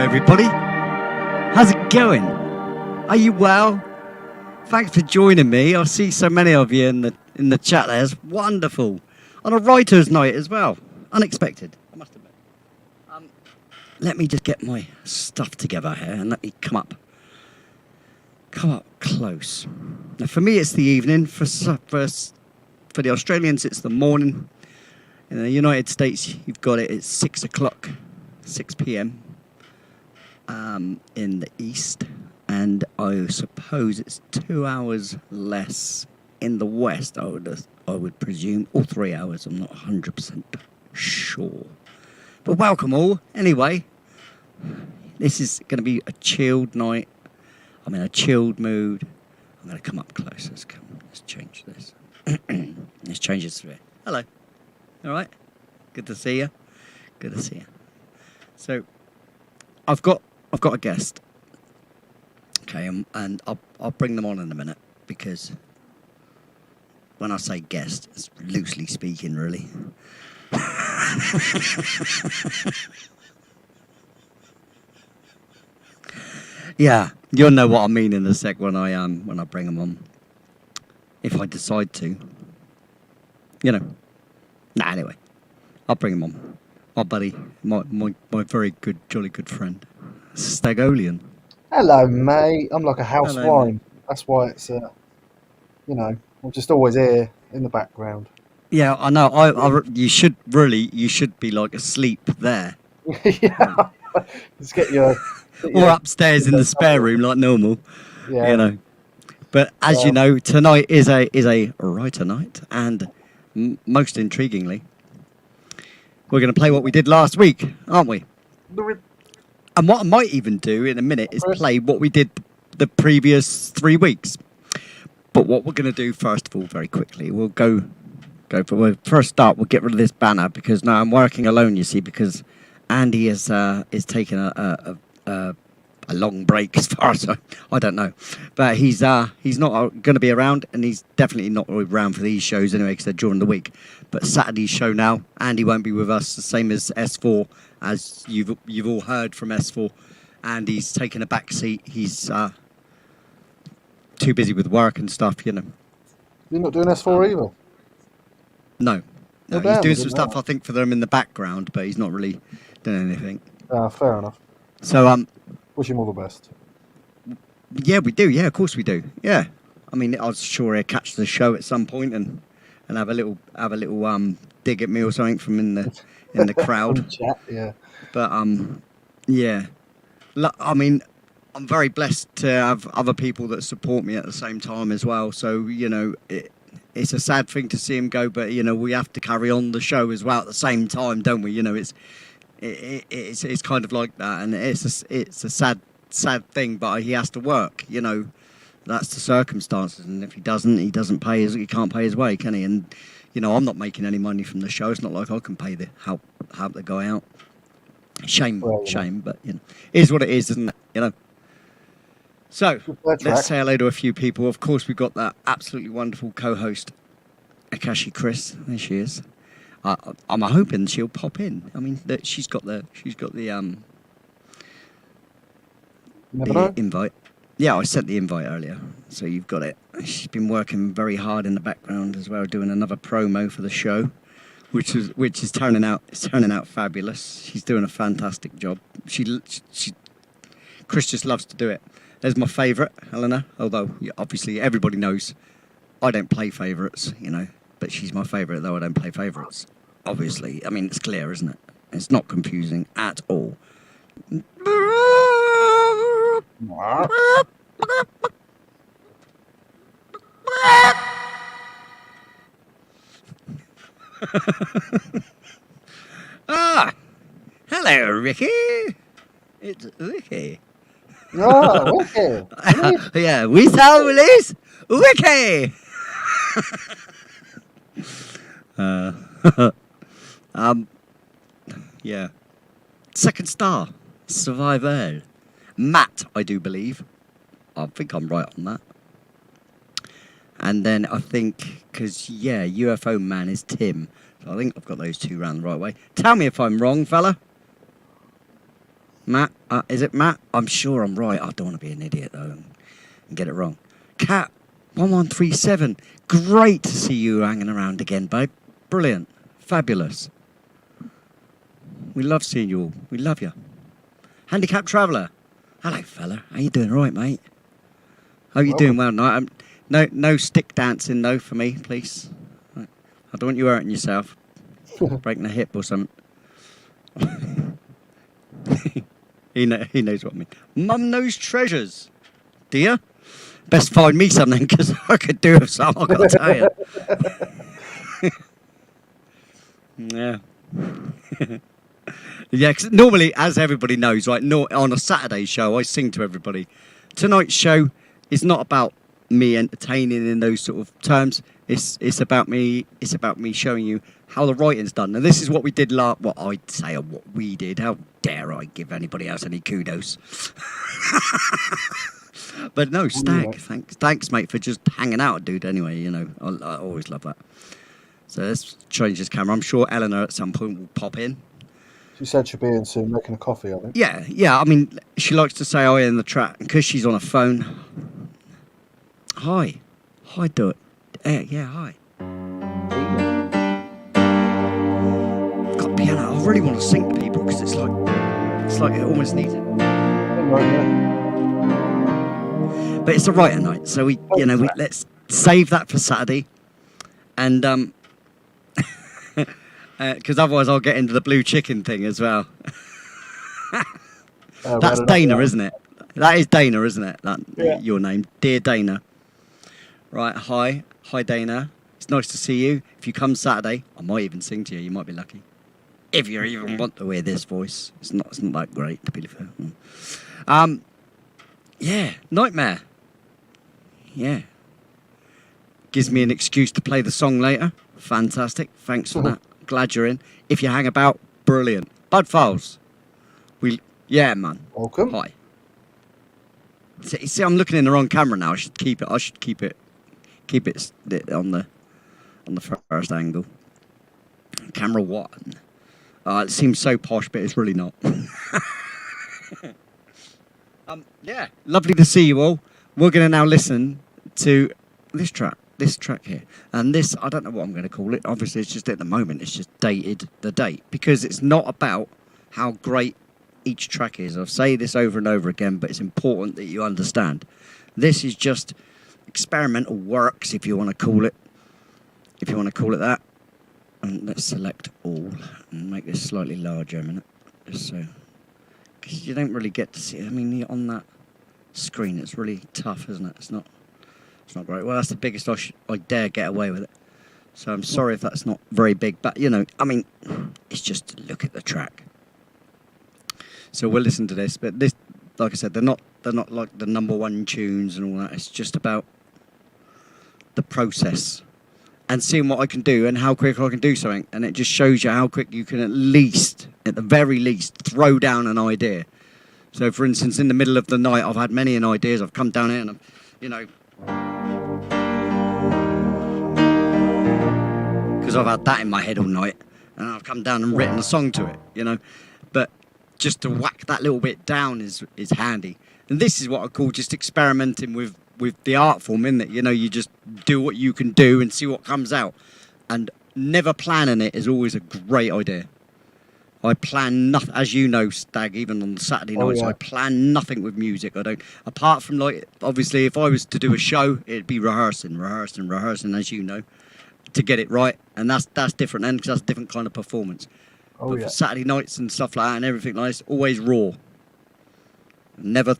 Everybody, how's it going? Are you well? Thanks for joining me. I see so many of you in the chat there. It's wonderful. On a writer's night as well. Unexpected, I must admit. Let me just get my stuff together here and let me come up close. Now for me it's the evening. For the Australians it's the morning. In the United States you've got it. It's 6 o'clock, 6 p.m. In the east, and I suppose it's 2 hours less in the west. I would presume, or 3 hours. I'm not 100% sure. But welcome all. Anyway, this is going to be a chilled night. I'm in a chilled mood. I'm going to come up close. Let's change this. Let's change this to it. Hello. All right. Good to see you. Good to see you. So, I've got a guest, okay, and I'll bring them on in a minute, because when I say guest, it's loosely speaking, really. Yeah, you'll know what I mean in a sec when I bring them on, if I decide to, you know. Nah, anyway, I'll bring them on. My buddy, my very good, jolly good friend, Stagolian. Hello, mate. I'm like a house Hello, wine. mate. That's why it's, I'm just always here in the background. Yeah, I know. You should be like asleep there. Yeah. Just get your or upstairs in the spare room like normal. Yeah. You know. But as you know, tonight is a writer night, and most intriguingly, we're going to play what we did last week, aren't we? And what I might even do in a minute is play what we did the previous 3 weeks. But what we're going to do first of all, very quickly, we'll go for first start. We'll get rid of this banner, because now I'm working alone. You see, because Andy is taking a long break, as far as I don't know, but he's not going to be around, and he's definitely not around for these shows anyway, because they're during the week. But Saturday's show now, Andy won't be with us, the same as S4, as you've all heard from S4. Andy's taking a back seat. He's too busy with work and stuff, you know. You're not doing S4 either? No, he's doing some stuff, I think, for them in the background, but he's not really doing anything. Fair enough. So wish him all the best. Yeah, we do. Yeah, of course we do. Yeah, I mean, I was sure he'd catch the show at some point and have a little dig at me or something from in the crowd. Chat, yeah. But yeah, I mean, I'm very blessed to have other people that support me at the same time as well. So you know, it's a sad thing to see him go, but you know, we have to carry on the show as well at the same time, don't we? You know, it's kind of like that, and it's a sad thing, but he has to work, you know. That's the circumstances, and if he doesn't pay he can't pay his way, can he? And you know, I'm not making any money from the show. It's not like I can pay the help the guy out. Shame, but you know, it is what it is, isn't it? You know. So let's say hello to a few people. Of course, we've got that absolutely wonderful co-host, Akashi Chris. There she is. I'm hoping she'll pop in. I mean, that she's got the Never know. invite. Yeah, I sent the invite earlier, so you've got it. She's been working very hard in the background as well, doing another promo for the show, which is turning out fabulous. She's doing a fantastic job. Chris just loves to do it. There's my favourite, Helena. Although obviously everybody knows I don't play favourites, but she's my favourite, though I don't play favourites. Obviously, I mean it's clear, isn't it? It's not confusing at all. Hello, Ricky. It's Ricky. Oh, okay. Yeah, we shall release Ricky. Yeah. Second star, Survivor. Matt, I do believe. I think I'm right on that. And then I think, UFO Man is Tim. So I think I've got those two round the right way. Tell me if I'm wrong, fella. Matt, is it Matt? I'm sure I'm right. I don't want to be an idiot, though, and get it wrong. Cat, 1137. Great to see you hanging around again, babe. Brilliant. Fabulous. We love seeing you all. We love you. Handicapped Traveller. Hello, fella. How you doing? All right, mate? Hope you're doing well tonight. No stick dancing, though, for me, please. I don't want you hurting yourself. Breaking a hip or something. He knows what I mean. Mum knows treasures. Do you? Best find me something, because I could do with some, I've got to tell you. Yeah. Yeah, 'cause normally, as everybody knows, right, on a Saturday show, I sing to everybody. Tonight's show is not about me entertaining in those sort of terms. It's about me showing you how the writing's done. And this is what we did what I'd say or what we did. How dare I give anybody else any kudos? But no, Stag, thanks, mate, for just hanging out, dude. Anyway, I always love that. So let's change this camera. I'm sure Eleanor at some point will pop in. She said she'll be in soon, making a coffee, I think. Yeah. I mean, she likes to say hi in the chat because she's on a phone. Hi, do it. Yeah, hi. I've got piano. I really want to sing to people because it's like it almost needs it. But it's a writer night, so we let's save that for Saturday, and because otherwise I'll get into the blue chicken thing as well. That's Dana, isn't it? That is Dana, isn't it? Your name, dear Dana. Right, hi Dana. It's nice to see you. If you come Saturday, I might even sing to you. You might be lucky. If you even want to hear this voice, it's not that great, to be fair. Yeah, Nightmare. Yeah. Gives me an excuse to play the song later. Fantastic. Thanks for that. Glad you're in. If you hang about, brilliant. Bud Files. Yeah, man. Welcome. Hi. See, I'm looking in the wrong camera now. I should keep it on the first angle. Camera 1. It seems so posh, but it's really not. Yeah, lovely to see you all. We're going to now listen to this track here. And this, I don't know what I'm going to call it. Obviously, it's just at the moment, it's just dated the date. Because it's not about how great each track is. I've said this over and over again, but it's important that you understand. This is just experimental works, if you want to call it. If you want to call it that. And let's select all and make this slightly larger a minute. Just so. Because you don't really get to see it. I mean, on that screen, it's really tough, isn't it? It's not great. Well, that's the biggest I dare get away with it. So I'm sorry if that's not very big, but I mean, it's just to look at the track. So we'll listen to this, but this, like I said, they're not like the number one tunes and all that. It's just about the process and seeing what I can do and how quick I can do something. And it just shows you how quick you can at the very least, throw down an idea. So, for instance, in the middle of the night, I've had many ideas. I've come down here and because I've had that in my head all night. and I've come down and written a song to it, you know. But just to whack that little bit down is handy. And this is what I call just experimenting with the art form, isn't it? You know, you just do what you can do and see what comes out. And never planning it is always a great idea. I plan nothing, as you know, Stag, even on Saturday nights, I plan nothing with music. I don't, apart from, like, obviously, if I was to do a show, it'd be rehearsing, as you know, to get it right. And that's different then, because that's a different kind of performance. But for Saturday nights and stuff like that and everything like this, always raw. Never,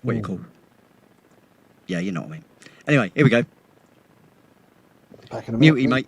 what you call? Yeah, you know what I mean. Anyway, here we go. Mutey, mate.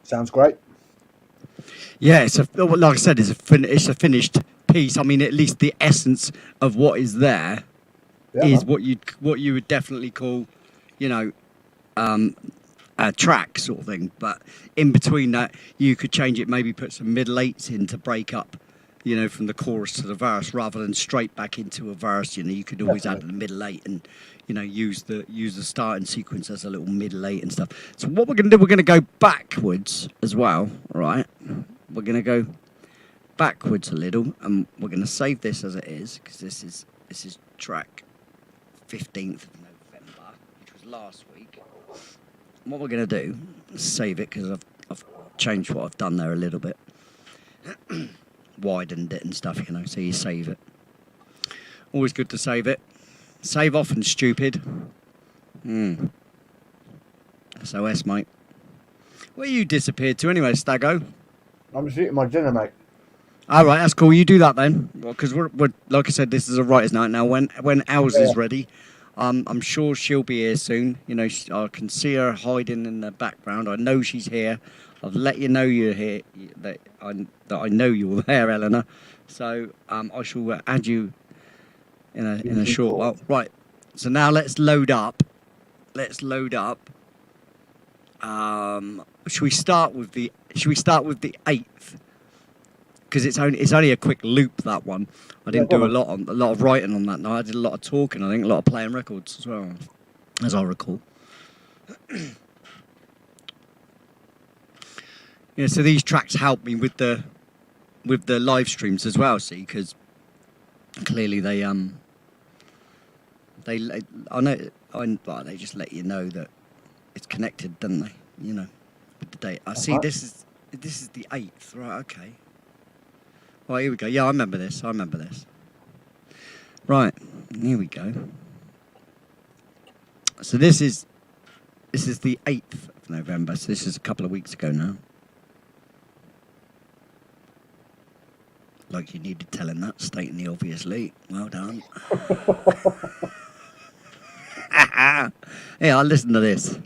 Sounds great. Yeah, like I said, it's a finished piece. I mean, at least the essence of what is there Yeah, is man. what you would definitely call, you know, a track sort of thing. But in between that, you could change it, maybe put some middle eights in to break up, you know, from the chorus to the verse, rather than straight back into a verse. You know, you could always add Definitely. the middle eight and, you know, use the starting sequence as a little middle eight and stuff. So what we're gonna do, we're gonna go backwards as well, right? We're gonna go backwards a little, and we're gonna save this as it is, because this is track 15th of November, which was last week. What we're going to do is save it, because I've changed what I've done there a little bit. Widened it and stuff, you know, so you save it. Always good to save it. Save often stupid. SOS, mate. Where you disappeared to anyway, Stago? I'm just eating my dinner, mate. All right, that's cool. You do that then, because we're like I said, this is a writer's night now. When Els is ready, I'm sure she'll be here soon. You know, I can see her hiding in the background. I know she's here. I've let you know you're here. That I know you're there, Eleanor. So I shall add you in a short while. Right. So now let's load up. Should we start with the 8th? Because it's only a quick loop, that one. I didn't do a lot of writing on that night. I did a lot of talking. I think a lot of playing records as well, as I recall. Yeah, so these tracks help me with the live streams as well. See, because clearly they just let you know that it's connected, don't they? You know, with the date. I see. This is the 8th, right? Okay. Right, here we go. Yeah, I remember this. Right, here we go. So this is the 8th of November. So this is a couple of weeks ago now. Like you needed telling that, stating the obvious, Lee. Well done. Yeah, I'll listen to this.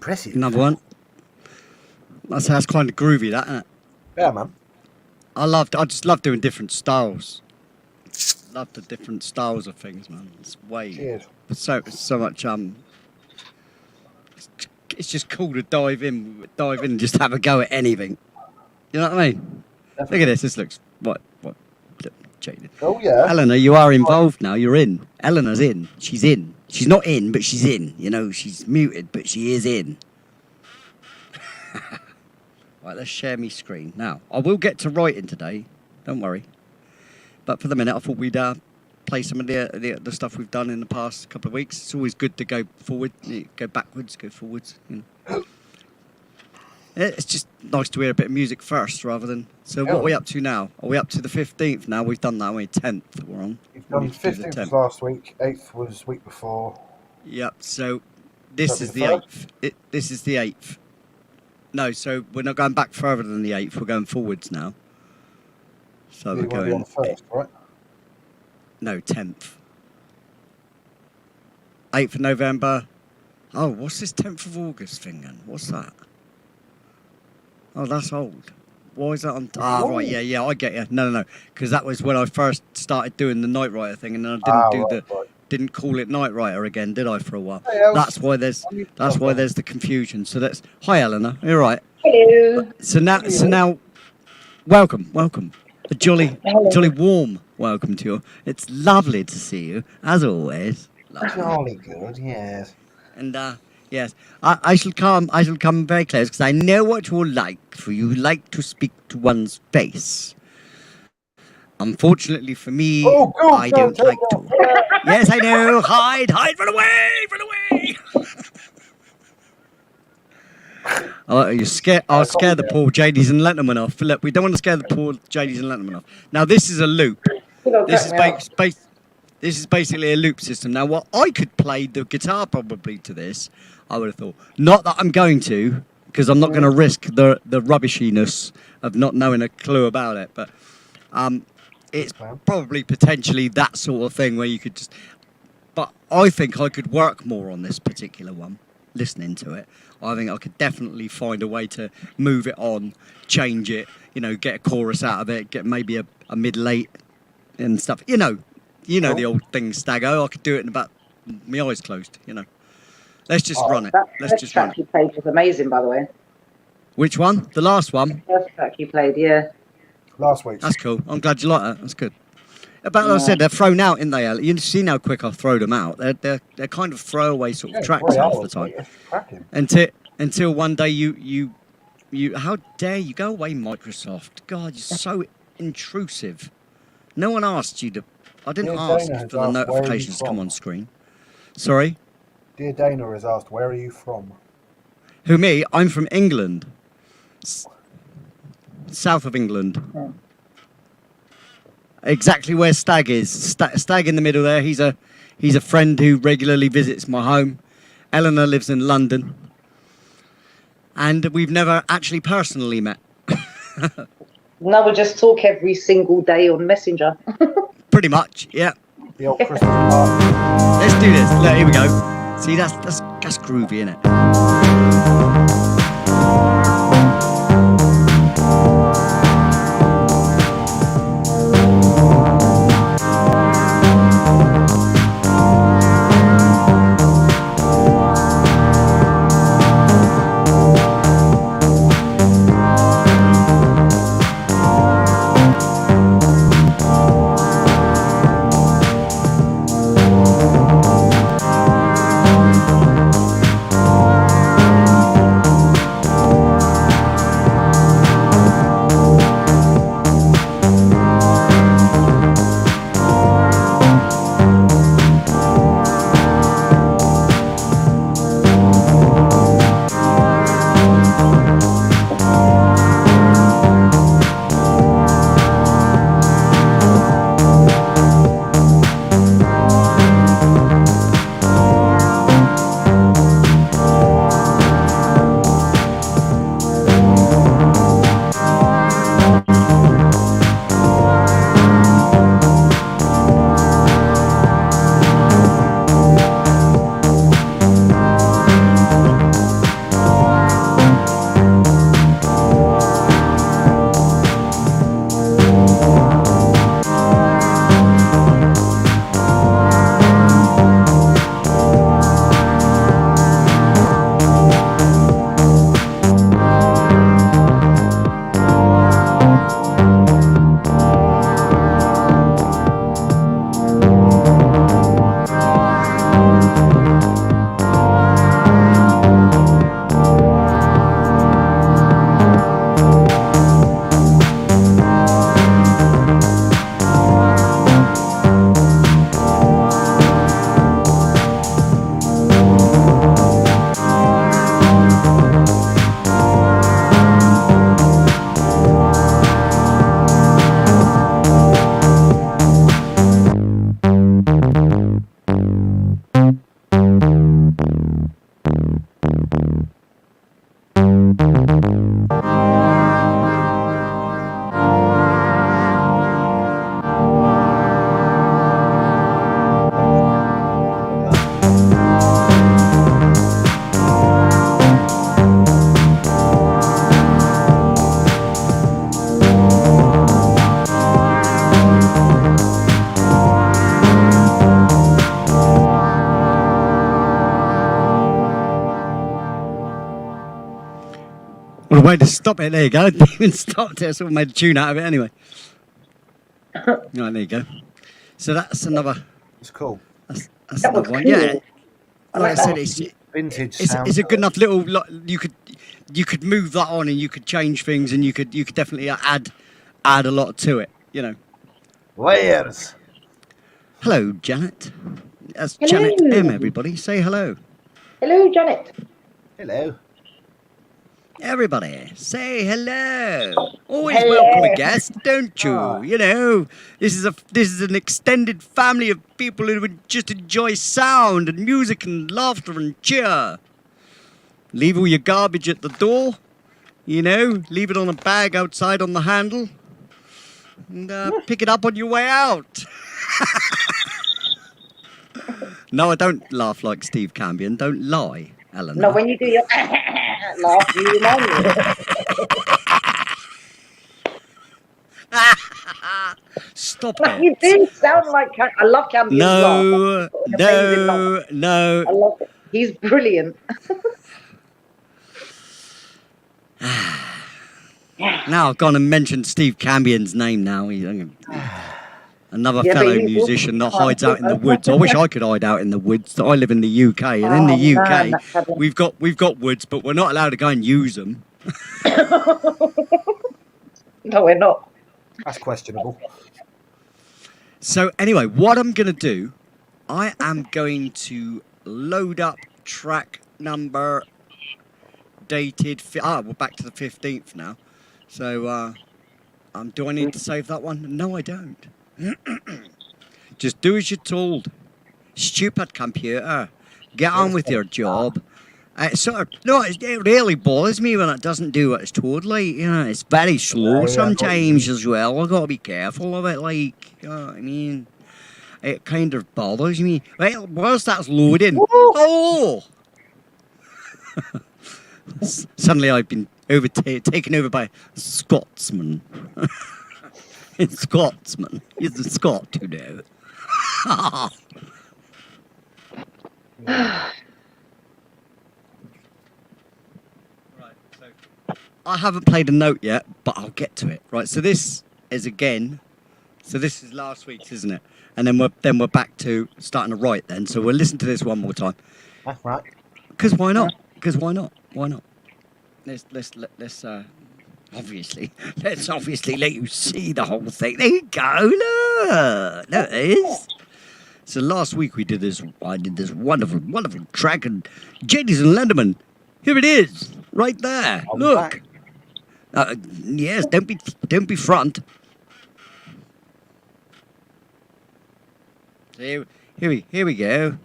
Impressive. Another one. That's kind of groovy, that, isn't it? Yeah, man. I just love doing different styles. Love the different styles of things, man. It's way Cheers. so much it's just cool to dive in and just have a go at anything. You know what I mean? Definitely. Look at this. This looks what jaded. Oh, yeah. Eleanor, you are involved now. You're in. Eleanor's in. She's in. She's not in, but she's in. You know, she's muted, but she is in. Right, let's share me screen. Now, I will get to writing today. Don't worry. But for the minute, I thought we'd play some of the stuff we've done in the past couple of weeks. It's always good to go forward, go backwards, go forwards. You know. It's just nice to hear a bit of music first rather than... So what are we up to now? Are we up to the 15th now? We've done that, we're 10th we're on. We've done 15th was last week, 8th was week before. Yep, so this is the 8th. This is the 8th. No, so we're not going back further than the 8th, we're going forwards now. So we're going... on first, right? No, 10th. 8th of November. Oh, what's this 10th of August thing then? What's that? Oh, that's old. Why is that on... right, yeah, I get you. No. Because that was when I first started doing the Night Rider thing, and then I didn't didn't call it Night Rider again, did I, for a while? That's why there's the confusion. So that's... Hi, Eleanor. You're right. Hello. So now, welcome. A jolly warm welcome to you. It's lovely to see you, as always. Jolly good, yes. And yes, I shall come very close because I know what you're like. For you like to speak to one's face. Unfortunately for me, I don't like to. Yes, I know. Hide, run away. Oh, you scare. I'll scare the poor JDs and let them off. Look, we don't want to scare the poor JDs and let them off. Now this is a loop. This is basically a loop system. Now, what I could play the guitar probably to this, I would have thought. Not that I'm going to, because I'm not going to risk the rubbishiness of not knowing a clue about it. But it's probably potentially that sort of thing where you could just... But I think I could work more on this particular one, listening to it. I think I could definitely find a way to move it on, change it, get a chorus out of it, get maybe a mid-late and stuff. You know the old thing, Staggo. I could do it in about my eyes closed, Let's just run it. Let's just run it. You played was amazing, by the way. Which one? The last one? The first track you played, yeah. Last week. That's cool. I'm glad you like that. That's good. But like I said, they're thrown out, aren't they? You've seen how quick I throw them out. They're kind of throwaway sort of tracks half the time. Until one day you how dare you go away, Microsoft? God, you're so intrusive. No one asked you to. I didn't ask for the notifications to come on screen. Sorry? Dear Dana has asked, where are you from? Who, me? I'm from England. South of England. Yeah. Exactly where Stag is. Stag in the middle there. He's a friend who regularly visits my home. Eleanor lives in London. And we've never actually personally met. No, we just talk every single day on Messenger. Pretty much, yeah. The old Christmas party. Let's do this. Look, here we go. See, that's groovy, innit? What a way to stop it. There you go. Didn't even stopped it. I sort of made a tune out of it anyway. Right, there you go. So that's another. It's cool. That's That was another one. cool. Yeah. I Like I like said, that. Vintage it's sound. a good enough little. You could move that on and you could change things and you could definitely add a lot to it. You know. Layers. Hello, Janet. That's Hello. Janet M. Everybody, say hello. Hello, Janet. Hello. Everybody, say hello. Always Hello. welcome a guest, don't you? Ah. You know, this is an extended family of people who would just enjoy sound and music and laughter and cheer. Leave all your garbage at the door. You know, leave it on a bag outside on the handle, and pick it up on your way out. No, I don't laugh like Steve Cambion. Don't lie, Eleanor. No, when you do your laugh, you remind me. Stop No, it. you do sound like I love Campion's laugh. An amazing laugh. No. I love it. He's brilliant. Now I've gone and mentioned Steve Cambion's name now. He's another Yeah, but fellow he's musician that also- hides out in the woods. I wish I could hide out in the woods. I live in the UK, and in the Oh, UK, man, that's heaven. we've got woods, but we're not allowed to go and use them. No, we're not. That's questionable. So anyway, what I'm going to do, I am going to load up track number dated. We're back to the 15th now. So do I need to save that one? No, I don't. Just do as you're told. Stupid computer. Get on with your job. It really bothers me when it doesn't do what it's told. Like, you know, it's very slow sometimes as well. I've got to be careful of it. Like, you know what I mean? It kind of bothers me. Well, whilst that's loading, oh! Suddenly I've been taken over by a Scotsman. It's Scotsman. He's a Scot, you know. Right, so I haven't played a note yet, but I'll get to it. Right, so this is this is last week's, isn't it? And then we're back to starting to write then. So we'll listen to this one more time. That's right. Because why not? Because why not? Why not? Let's obviously let you see the whole thing. There you go. Look, there it is. So last week I did this wonderful track, and Jadies and Lenderman. Here it is, right there. I'm Look. back. Yes, don't be front. So here we go.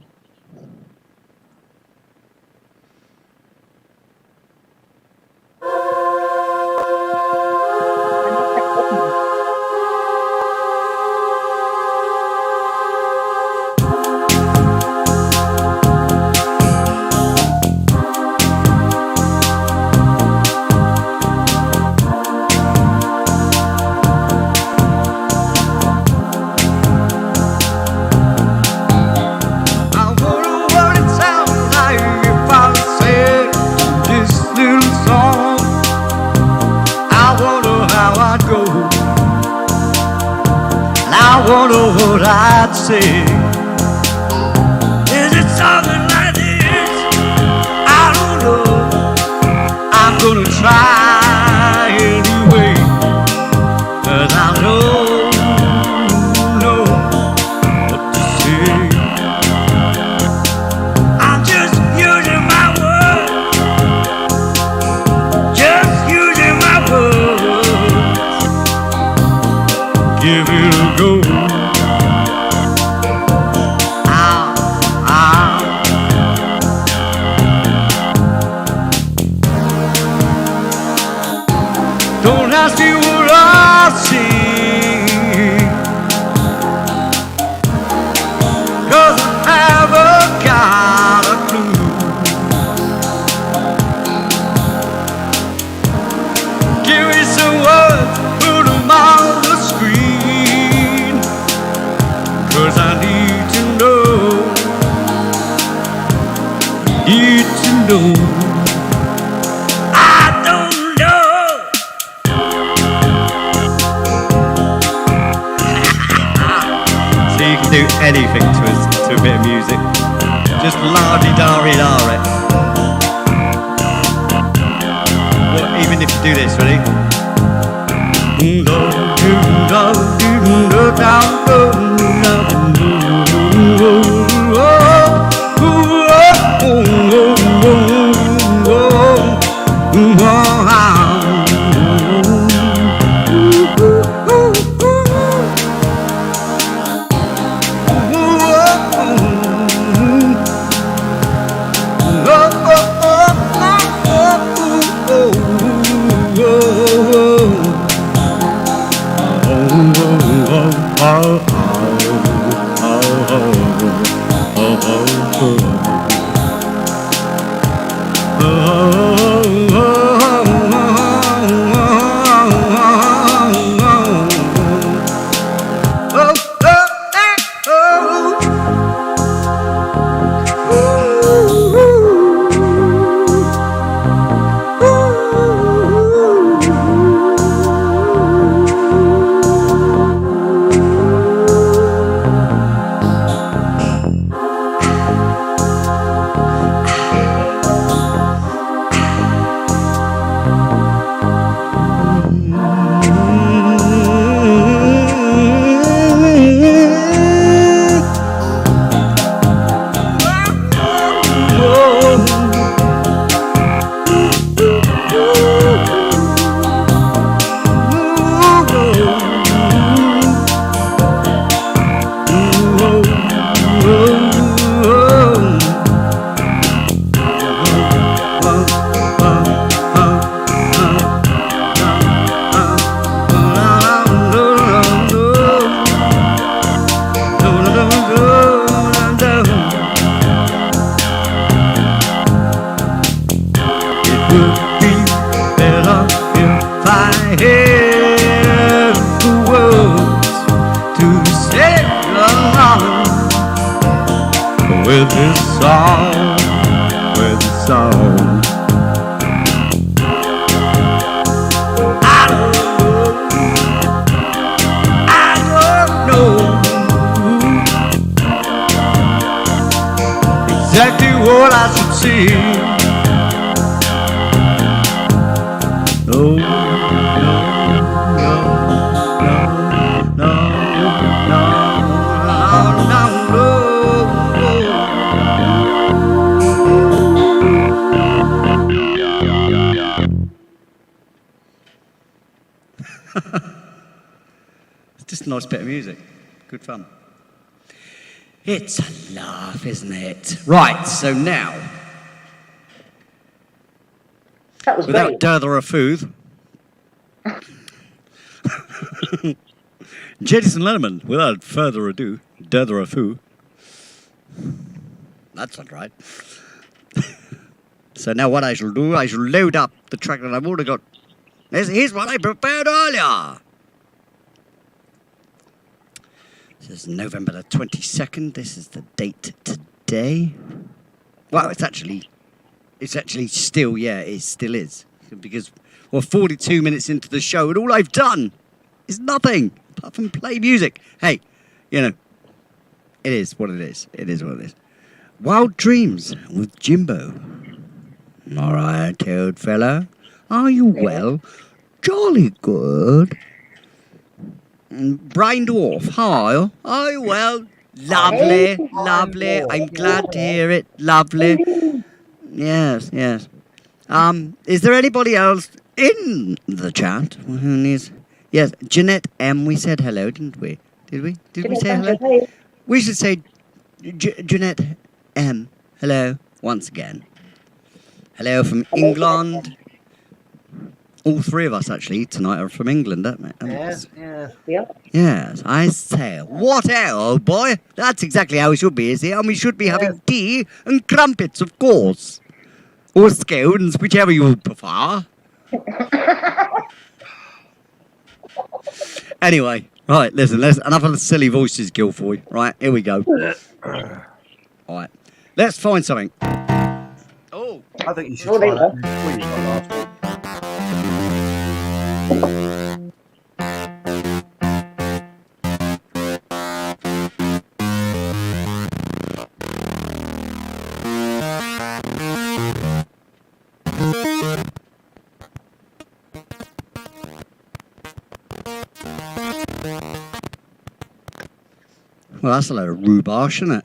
I wonder what I'd say. Is it something like this? I don't know. I'm gonna try anyway, 'cause I don't know what to say. I'm just using my words, just using my words. Give it a go. Don't ask me what I see, 'cause I haven't got a clue. Give me some words, put them on the screen, 'cause I need to know, need to know. I don't know. anything to a bit of music. Just la-di-da-ri-da-re. Well, even if you do this, ready? With this song, with the song. I don't know exactly what I should see. No, no, no, no, no, no, no, no. It's just a nice bit of music. Good fun. It's a laugh, isn't it? Right, so now, That was without great. further ado, Jedison Letterman, without further ado, that's not right. So now what I shall do, I shall load up the track that I've already got. Here's what I prepared earlier. This is November the 22nd. This is the date today. Well, it's actually still, yeah, it still is. Because we're 42 minutes into the show and all I've done is nothing apart from play music. Hey, you know, it is what it is. It is what it is. Wild Dreams with Jimbo. All right, old fella. Are you well? Jolly good. Brain Dwarf, hi. Are you well? Lovely, lovely. I'm glad to hear it. Lovely. Yes, yes. Is there anybody else in the chat who needs... Yes, Jeanette M, we said hello, didn't we? Did we? Did we say hello? We should say Jeanette M, hello, once again. Hello from England. All three of us, actually, tonight are from England, aren't we? Yes. Yes, I say. What old boy? That's exactly how we should be, is it? And we should be having tea and crumpets, of course. Or scones, whichever you prefer. Anyway, right, listen, enough of the silly voices, Guilfoy. Right, here we go. All right, let's find something. Oh, I think you should Oh, try there that. What you got last week. Well, that's a load of rhubarb, isn't it?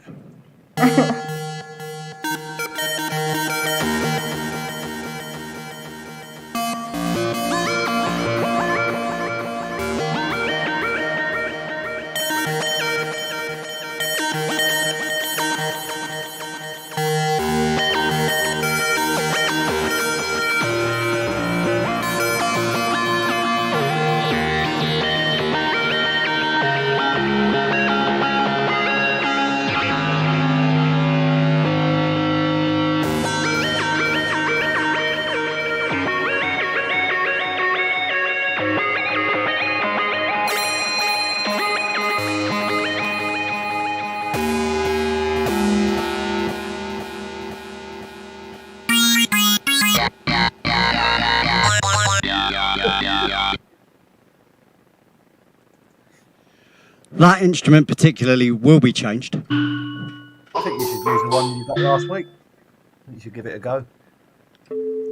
That instrument particularly will be changed. I think you should use the one you got last week. I think you should give it a go.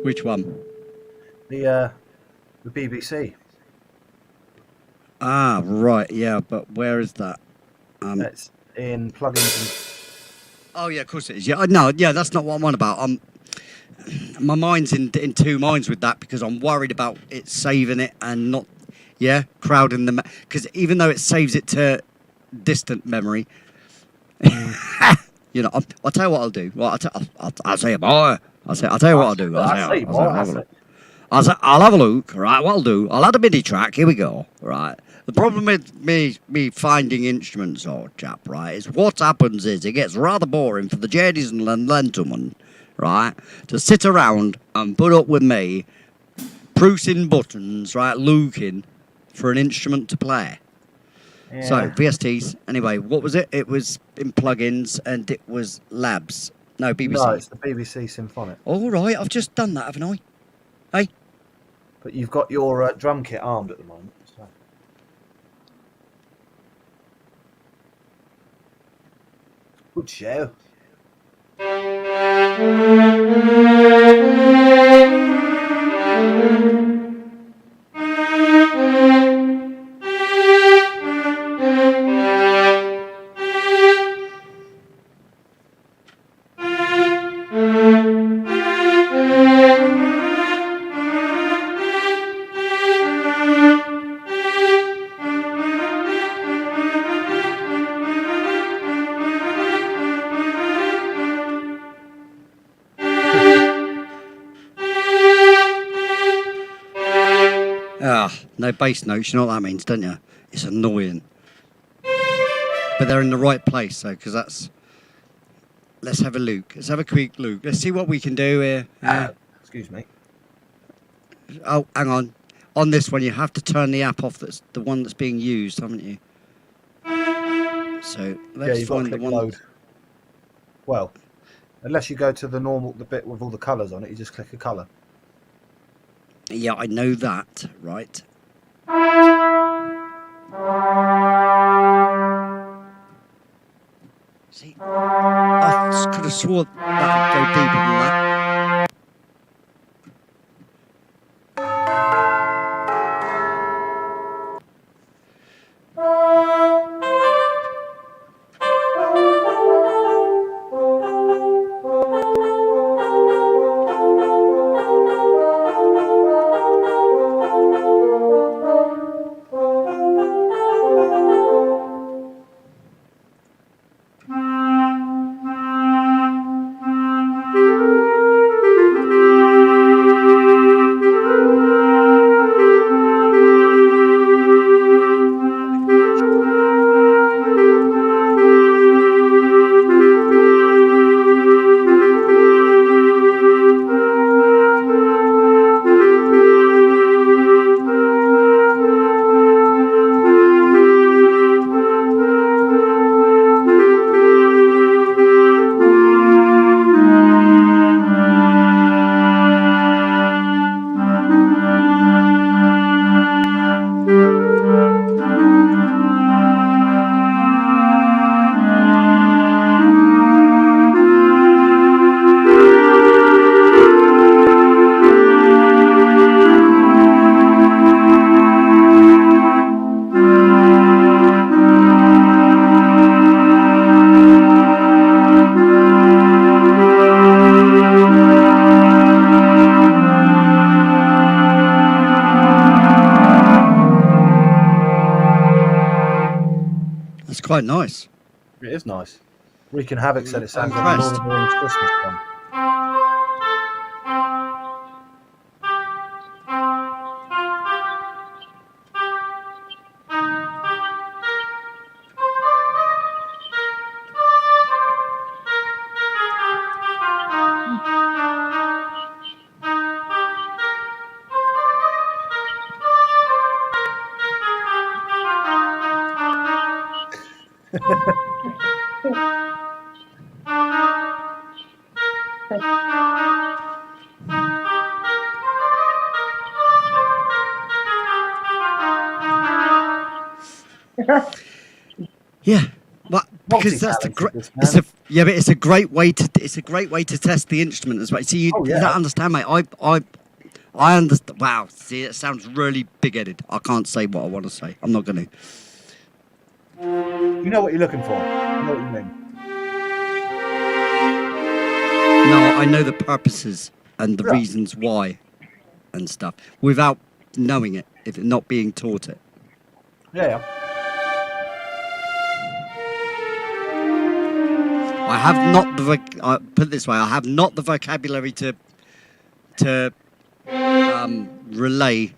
Which one? The BBC. Ah, right, yeah, but where is that? That's in plugins. Oh, yeah, of course it is. Yeah, no, yeah, that's not what I'm on about. My mind's in two minds with that because I'm worried about it saving it and not, crowding the... Because even though it saves it to distant memory, you know, I'll tell you what I'll do. Well, I'll say, boy. I'll tell you what I'll do. I'll have a look, right? What I'll do, I'll add a MIDI track. Here we go, right? The problem with me finding instruments, chap, right, is what happens is it gets rather boring for the ladies and gentlemen, right, to sit around and put up with me pressing buttons, right, looking for an instrument to play. Yeah. So, VSTs, anyway, what was it? It was in plugins and it was labs. No, BBC. No, it's the BBC Symphonic. All right, I've just done that, haven't I? Hey? But you've got your drum kit armed at the moment. So. Good show. No bass notes, you know what that means, don't you? It's annoying. But they're in the right place, so, because that's... Let's have a look. Let's have a quick look. Let's see what we can do here. Excuse me. Oh, hang on. On this one, you have to turn the app off. That's the one that's being used, haven't you? So, let's find the one... Load. Well, unless you go to the bit with all the colours on it, you just click a colour. Yeah, I know that, right? See, I could have swore that would go deeper than that. quite nice. It is nice. Wreaking Havoc said it sounds like I'm a Lord of the Rings Christmas song. Yeah, but because that's the Multi-talented, great. this It's man. but it's a great way to test the instrument as well. See, you Oh, you yeah. don't understand, mate. I understand. Wow, see, it sounds really big-headed. I can't say what I want to say. I'm not going to. You know what you're looking for. You know what you mean. No, I know the purposes and the Yeah. reasons why and stuff without knowing it, if not being taught it. Yeah. I have not the put it this way. I have not the vocabulary to relay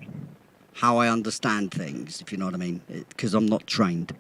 how I understand things, if you know what I mean, because I'm not trained.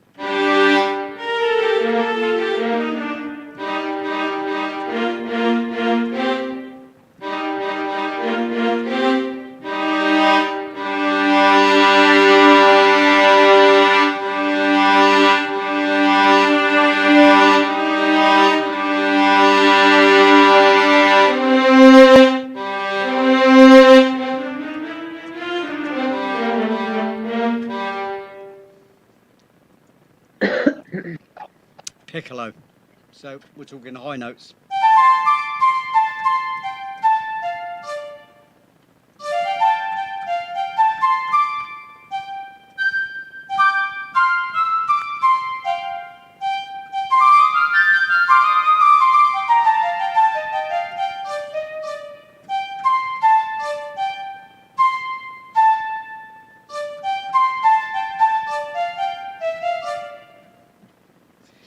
Piccolo. So we're talking high notes.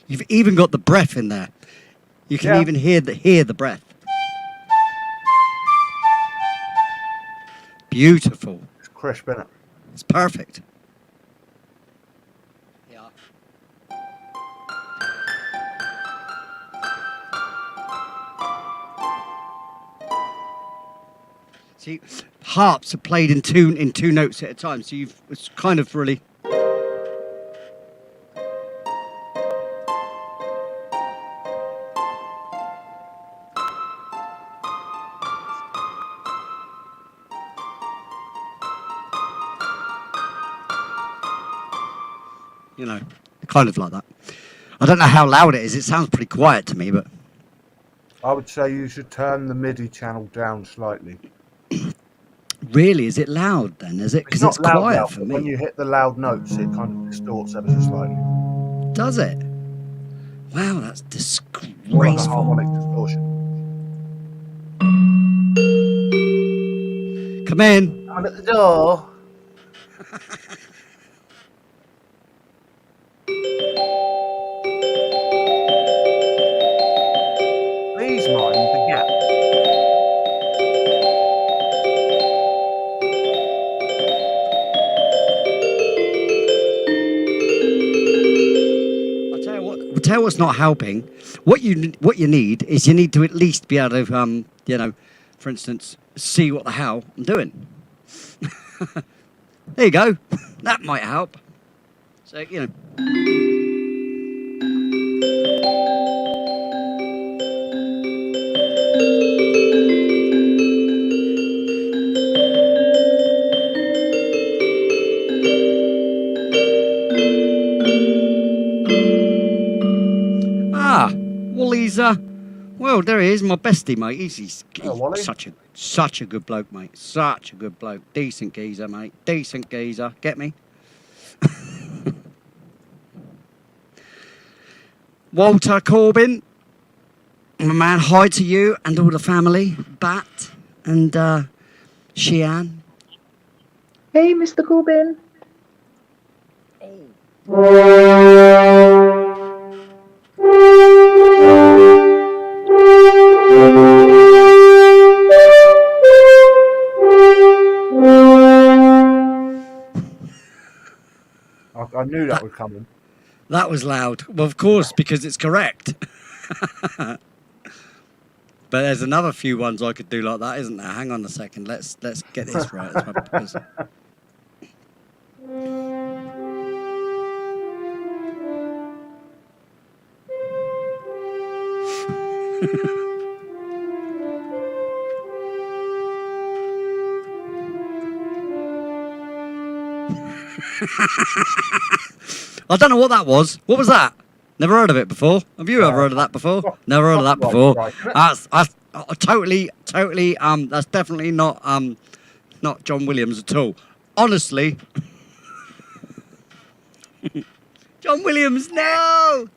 You've even got the breath in there. You can Yeah. even hear the breath. Beautiful. It's crisp, innit? It's perfect. Yeah. See, harps are played in two notes at a time, so it's kind of really. You know, kind of like that. I don't know how loud it is. It sounds pretty quiet to me, but I would say you should turn the MIDI channel down slightly. really, is it loud then? Is it? Because it's not loud, quiet loud, for but me. when you hit the loud notes, it kind of distorts ever so slightly. Does it? Wow, that's More like a disgraceful. harmonic distortion. Come in. I'm at the door. Please mind the gap. I'll tell you what's not helping. What you need is you need to at least be able to for instance, see what the hell I'm doing. There you go. That might help. So Wally's well, there he is, my bestie, mate. He's Oh, Wally. such a good bloke, mate. Such a good bloke. Decent geezer, mate. Decent geezer. Get me? Walter Corbin, my man, hi to you and all the family. Bat and Shean. Hey, Mr. Corbin. Oh. I knew that would come in. That was loud. Well, of course, because it's correct. But there's another few ones I could do like that, isn't there? Hang on a second. Let's get this right. Because... I don't know what that was. What was that? Never heard of it before. Have you ever heard of that before? Never heard of that before. That's totally. That's definitely not John Williams at all. Honestly, John Williams, no.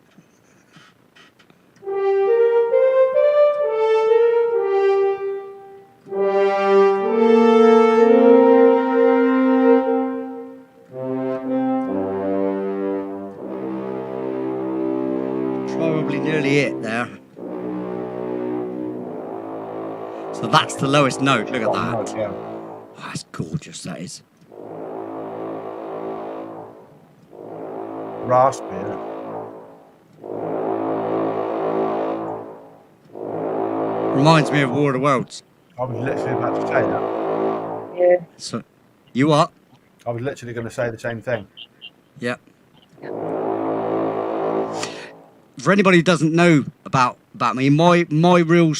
Probably nearly it there. So that's the lowest note. Look at that. Yeah. Oh, that's gorgeous. That is. Raspy. Yeah. Reminds me of War of the Worlds. I was literally about to say that. Yeah. So, you what? I was literally going to say the same thing. Yep. For anybody who doesn't know about me, my real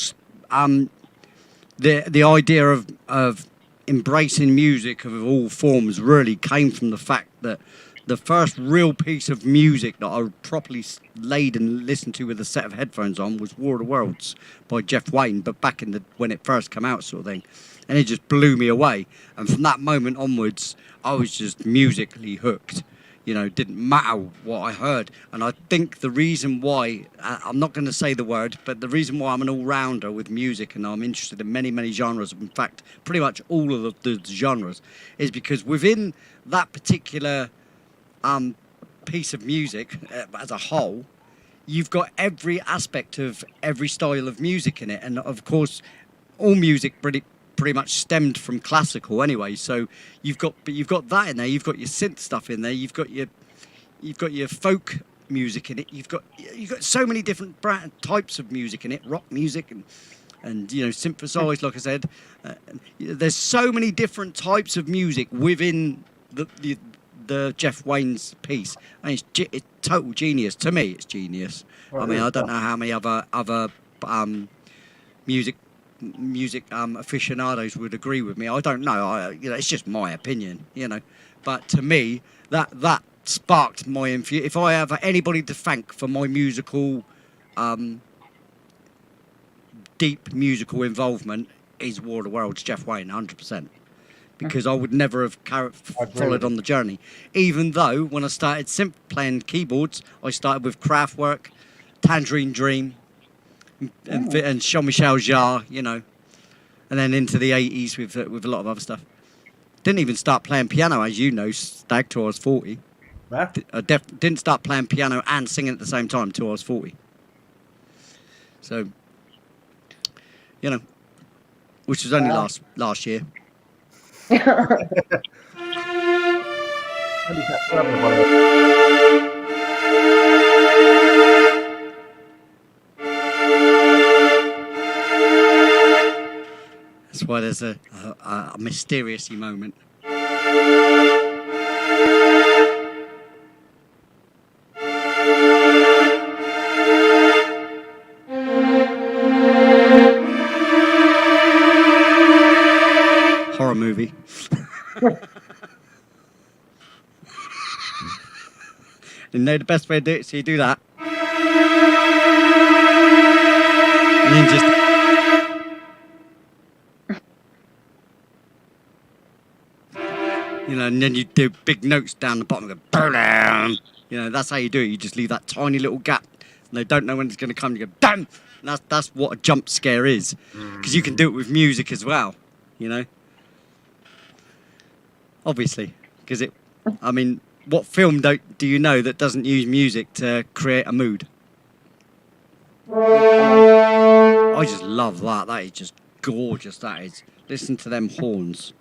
the idea of embracing music of all forms really came from the fact that the first real piece of music that I properly laid and listened to with a set of headphones on was War of the Worlds by Jeff Wayne, but back in when it first came out, sort of thing, and it just blew me away. And from that moment onwards, I was just musically hooked. You know, didn't matter what I heard. And I think the reason why, I'm not going to say the word, but the reason why I'm an all-rounder with music and I'm interested in many, many genres, in fact, pretty much all of the genres, is because within that particular piece of music as a whole, you've got every aspect of every style of music in it. And of course, all music pretty much stemmed from classical anyway, so you've got that in there, you've got your synth stuff in there, you've got your folk music in it, you've got so many different types of music in it, rock music and you know, synthesized, like I said, there's so many different types of music within the Jeff Wayne's piece, and it's total genius. To me, it's genius. I mean, I don't know how many other music aficionados would agree with me. I don't know. You know, it's just my opinion. You know, but to me, that sparked my infusion. If I have anybody to thank for my musical, deep musical involvement, is War of the Worlds, Jeff Wayne, 100%. Because I would never have followed on the journey. Even though when I started playing keyboards, I started with Kraftwerk, Tangerine Dream, and Jean-Michel Jarre, you know, and then into the 80s with a lot of other stuff. Didn't even start playing piano, as you know, Stag, till I was 40. Yeah. I didn't start playing piano and singing at the same time till I was 40. So, you know, which was only last year. That's why there's a mysterious moment. Horror movie. You know the best way to do it, so you do that. And then just... You know, and then you do big notes down the bottom and go, boom. You know, that's how you do it. You just leave that tiny little gap. And they don't know when it's going to come. You go, bam! And that's what a jump scare is. Because you can do it with music as well, you know. Obviously. Because I mean, what film do you know that doesn't use music to create a mood? I just love that. That is just gorgeous, that is. Listen to them horns.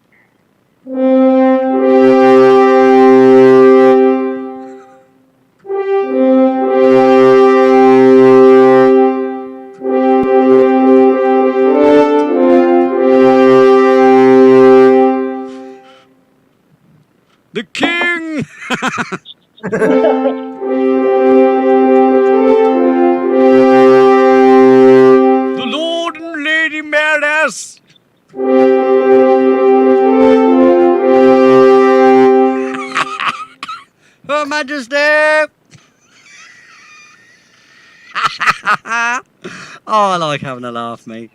The king! The Lord and Lady Meredith! Her Majesty! Oh, I like having a laugh, mate.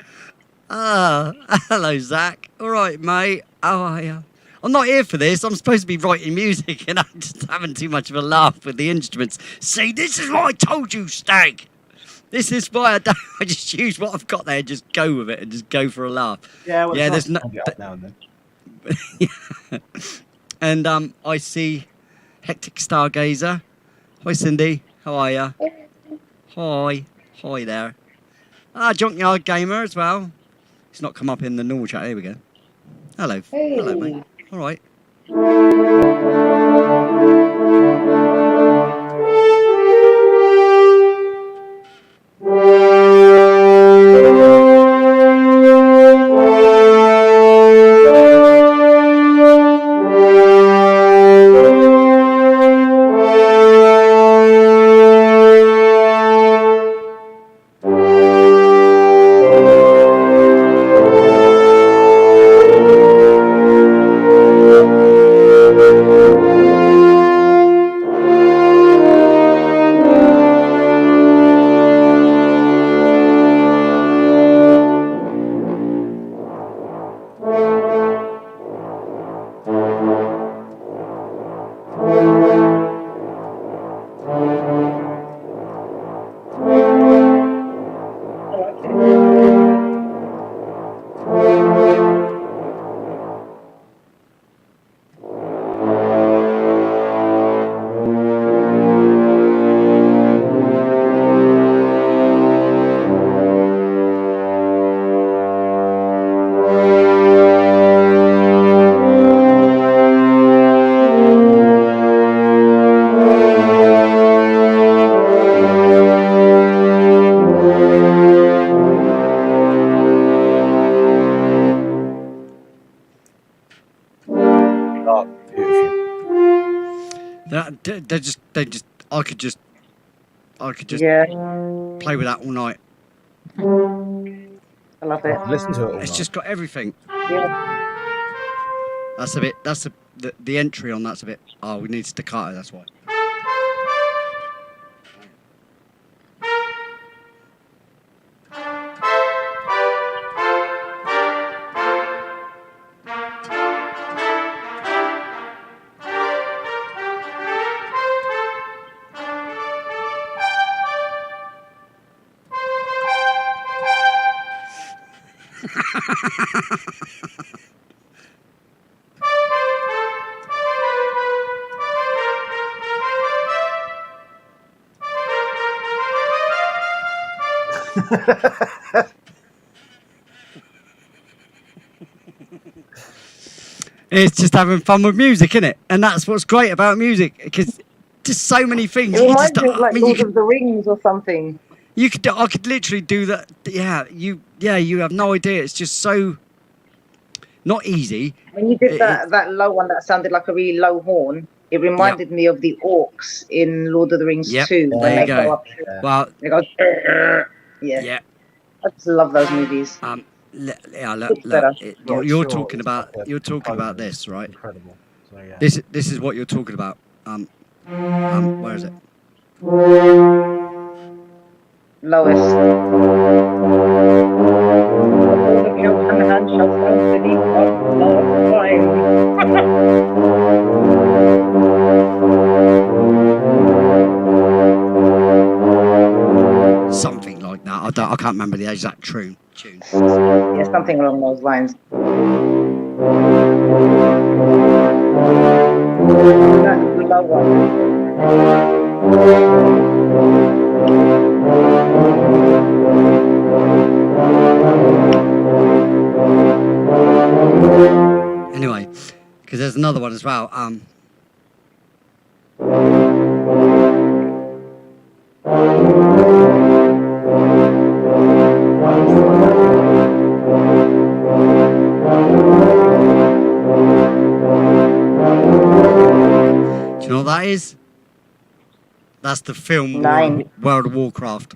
Ah, hello, Zach. All right, mate. How are you? I'm not here for this. I'm supposed to be writing music, and I'm just having too much of a laugh with the instruments. See, this is what I told you, Stag. This is why I just use what I've got there, and just go with it, and just go for a laugh. Yeah, well, Yeah, it's there's nice no. to get up now and then. And I see Hectic Stargazer. Hi, Cindy. How are you? Hi. Hi there. Junkyard Gamer as well. It's not come up in the normal chat. Here we go. Hello. Hey. Hello, mate. All right. Oh, beautiful. I could just Yeah, play with that all night. I love it. Listen to it all It's night. just got everything. Yeah. That's the entry on that's a bit. Oh, we need staccato. That's why. It's just having fun with music, isn't it? And that's what's great about music, because just so many things. It You reminds just, me of like you Lord could, of the Rings or something. I could literally do that. Yeah, you have no idea. It's just so not easy. When you did that low one that sounded like a really low horn, it reminded me of the orcs in Lord of the Rings Yep, 2 when there you they go. go up. Well, They go. Yeah. yeah. I just love those movies. Yeah, It's better. you're Sure, talking it's about like a you're talking about component. this, right? Incredible. So, yeah. This is what you're talking about. Where is it? Lois. All of your command shall sound beneath one last Something like that. I can't remember the exact tune. Yeah, something along those lines. That low one. Anyway, because there's another one as well. know what that is? That's the film 9. World of Warcraft.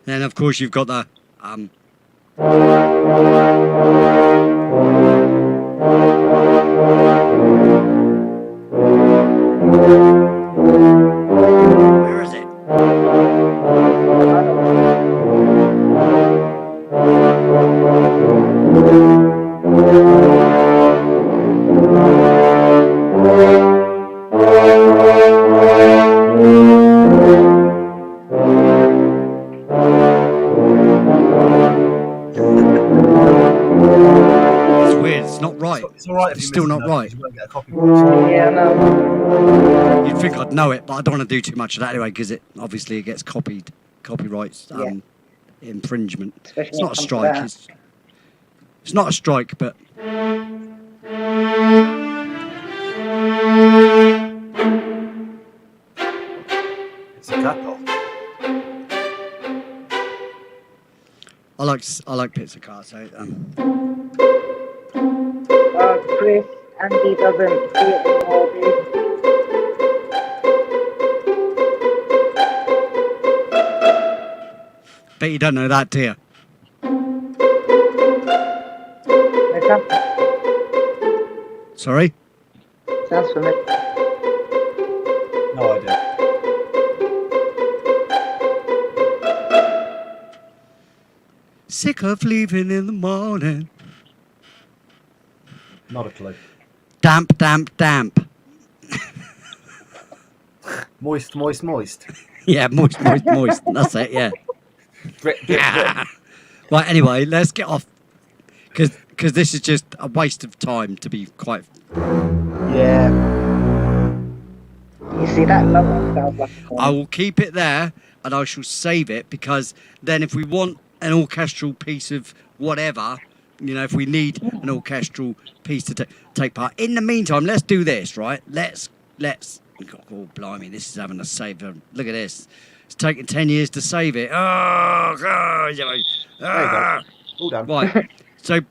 Then of course you've got the where is it? It's weird, it's not right. It's all right if It's you still miss not it, right. You won't get a copyright. Yeah, no. You'd think I'd know it, but I don't want to do too much of that anyway because it obviously it gets copyrights infringement. Especially It's not a when it comes to strike. that. It's not a strike, but It's a cut-off. I like pizza cards. So Chris, Andy doesn't see it anymore, dude. bet you don't know that, do you? Sorry. Sounds familiar. No idea. Sick of leaving in the morning. Not a clue. Damp, damp, damp. Moist, moist, moist. Yeah, moist, moist, moist. That's it. Yeah. Drip, drip, drip. Right. Anyway, let's get off because this is just a waste of time. To be quite. Yeah. You see that low one sounds like a I will keep it there and I shall save it because then if we want an orchestral piece of whatever, you know, if we need an orchestral piece to take part. In the meantime, let's do this, right? Let's. Oh, blimey, this is having a save. Look at this. It's taken 10 years to save it. Oh, God. There you go. All done. Right. So,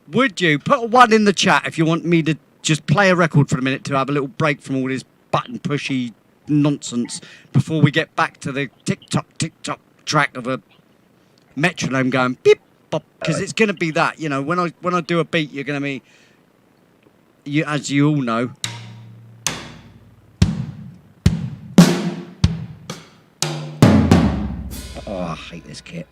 would you put a 1 in the chat if you want me to just play a record for a minute to have a little break from all this button pushy nonsense before we get back to the tick-tock track of a metronome going beep bop, because it's going to be that, you know, when I do a beat, you're going to be, as you all know. Oh, I hate this kit.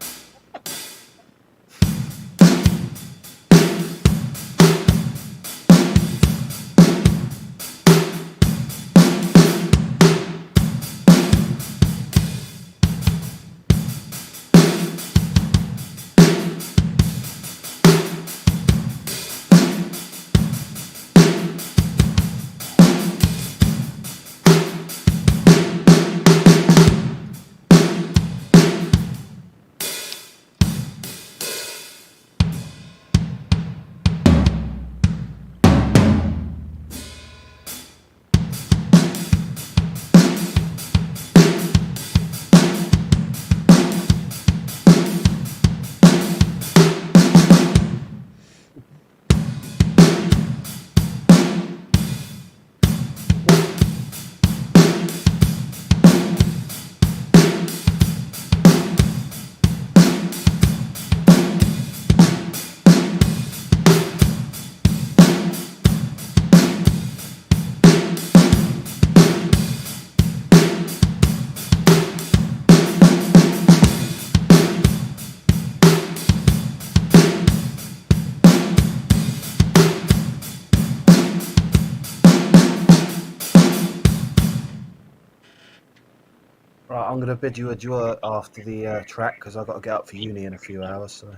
Right, I'm going to bid you adieu after the track because I've got to get up for uni in a few hours. So.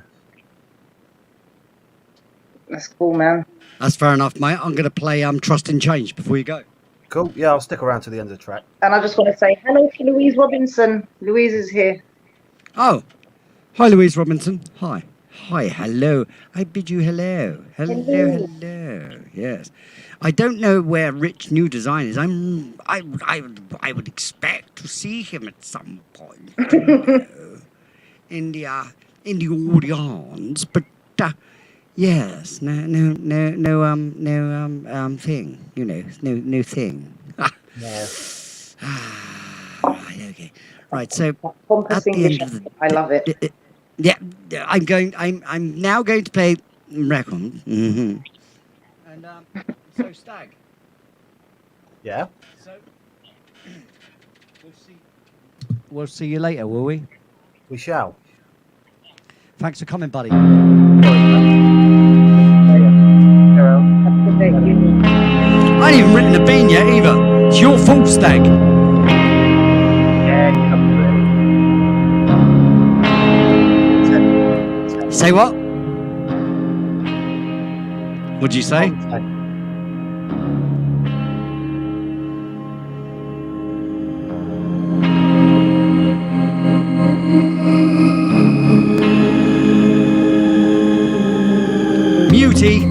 That's cool, man. That's fair enough, mate. I'm going to play Trust in Change before you go. Cool. Yeah, I'll stick around to the end of the track. And I just want to say hello to Louise Robinson. Louise is here. Oh, hi, Louise Robinson. Hi. Hi, hello. I bid you hello. Hello, Hello. hello. Yes. I don't know where Rich New Design is. I would expect to see him at some point, you know, in the audience, but yes, no thing, you know, no thing. No. Right, okay. Right, so That pompous at the English end of the accent, I love it. yeah, I'm now going to play record. Mm-hmm. And so Stag. Yeah. So we'll see you later, will we? We shall. Thanks for coming, buddy. Have a good day. I ain't even written the bean yet either. It's your fault, Stag. Yeah, come through. Say what? What'd you say? Mutie.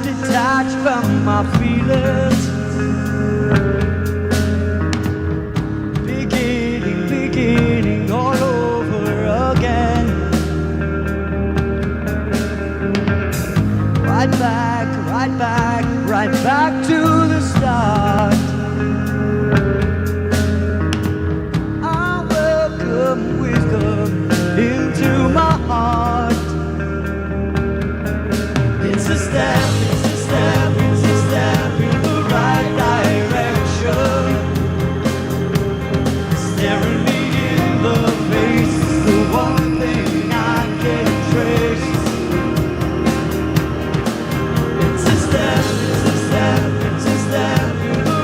Detached from my feelings. Beginning all over again. Right back to the start. I welcome wisdom into my heart. It's a step in the right direction. Staring me in the face, the one thing I can trace. It's a step in the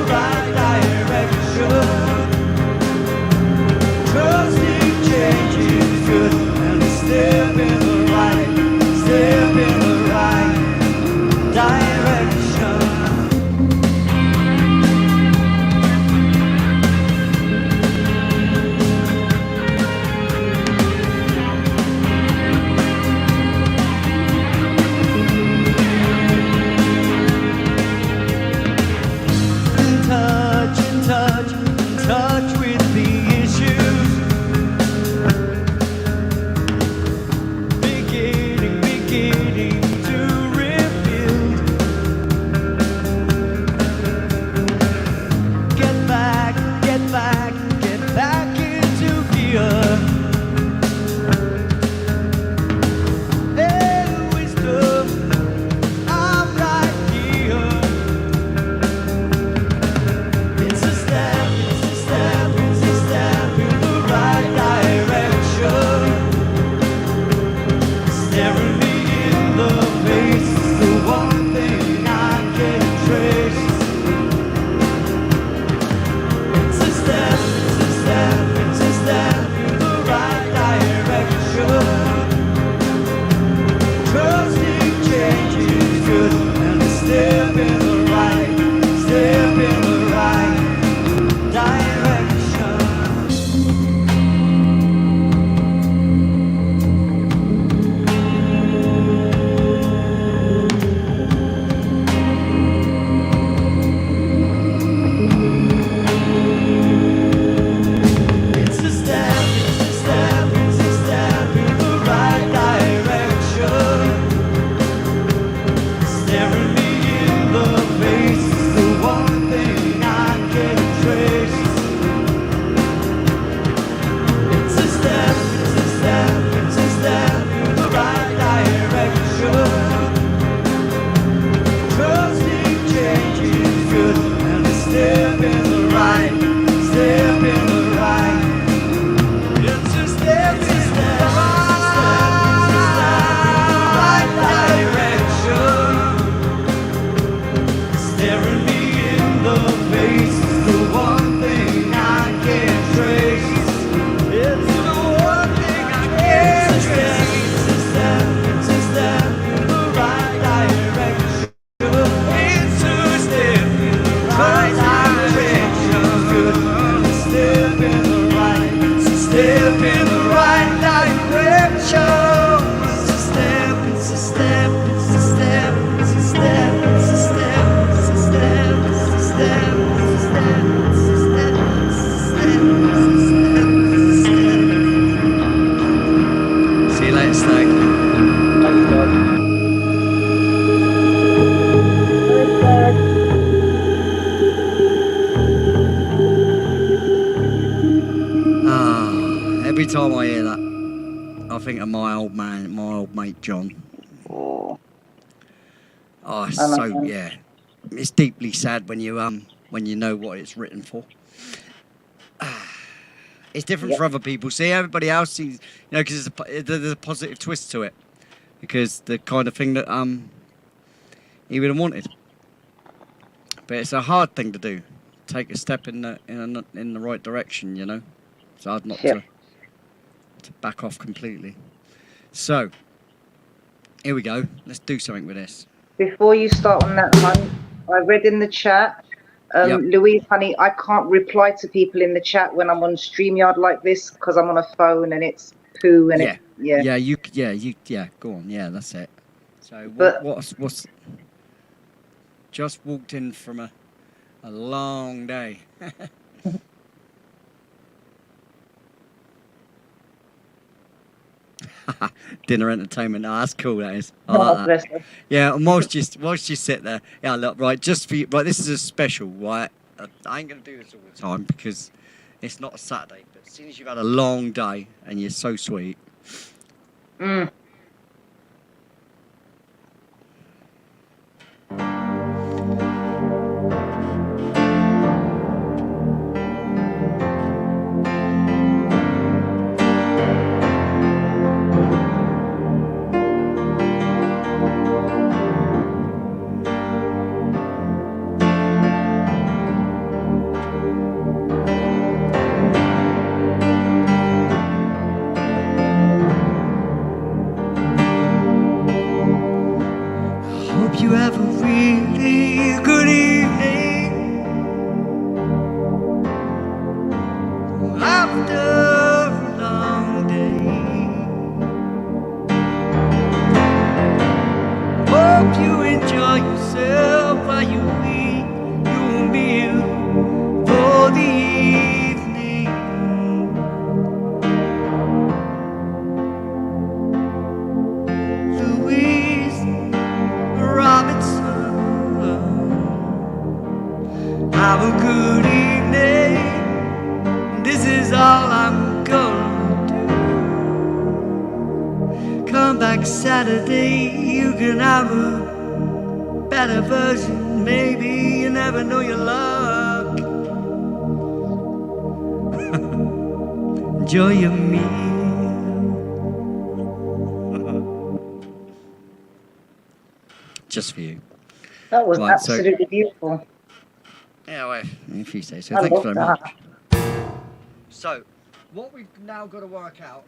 time I hear that, I think of my old mate John. Oh, Oh, I know so him. yeah, it's deeply sad when you know what it's written for. It's different Yep. for other people. See, everybody else sees, because there's a positive twist to it, because the kind of thing that he would have wanted. But it's a hard thing to do. Take a step in the right direction, you know. It's hard not Yep. to back off completely. So, here we go. Let's do something with this. Before you start on that, hun, I read in the chat, Yep. Louise, honey, I can't reply to people in the chat when I'm on StreamYard like this because I'm on a phone and it's poo and Yeah. it, Yeah. Go on. Yeah, that's it. So But- what's just walked in from a long day. Dinner entertainment. Oh, that's cool. That is. I like that. bless her. Yeah, and whilst you sit there, yeah, look, right, just for you, right, this is a special, right? I ain't gonna do this all the time because it's not a Saturday. But as soon as you've had a long day and you're so sweet, Mm. hope you have a really good evening after a long day. Hope you enjoy yourself while you eat your meal for the evening. Louise Robinson, have a good evening. This is all I'm gonna do. Come back Saturday, you can have a better version. Maybe you never know your luck. Enjoy your meal. Just for you. That was Right, so- absolutely beautiful. Yeah, well, if you say so. I Thanks love very that. much. So, what we've now got to work out.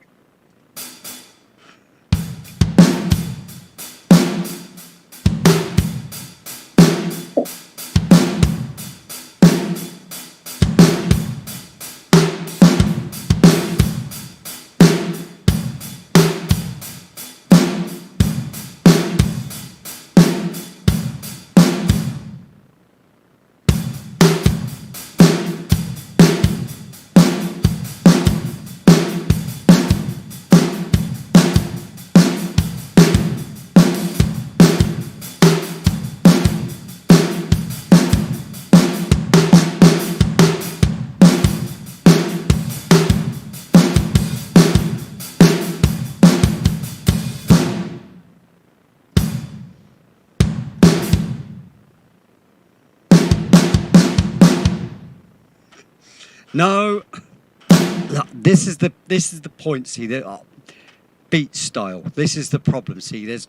No, look, this is the point. See, beat style. This is the problem. See, there's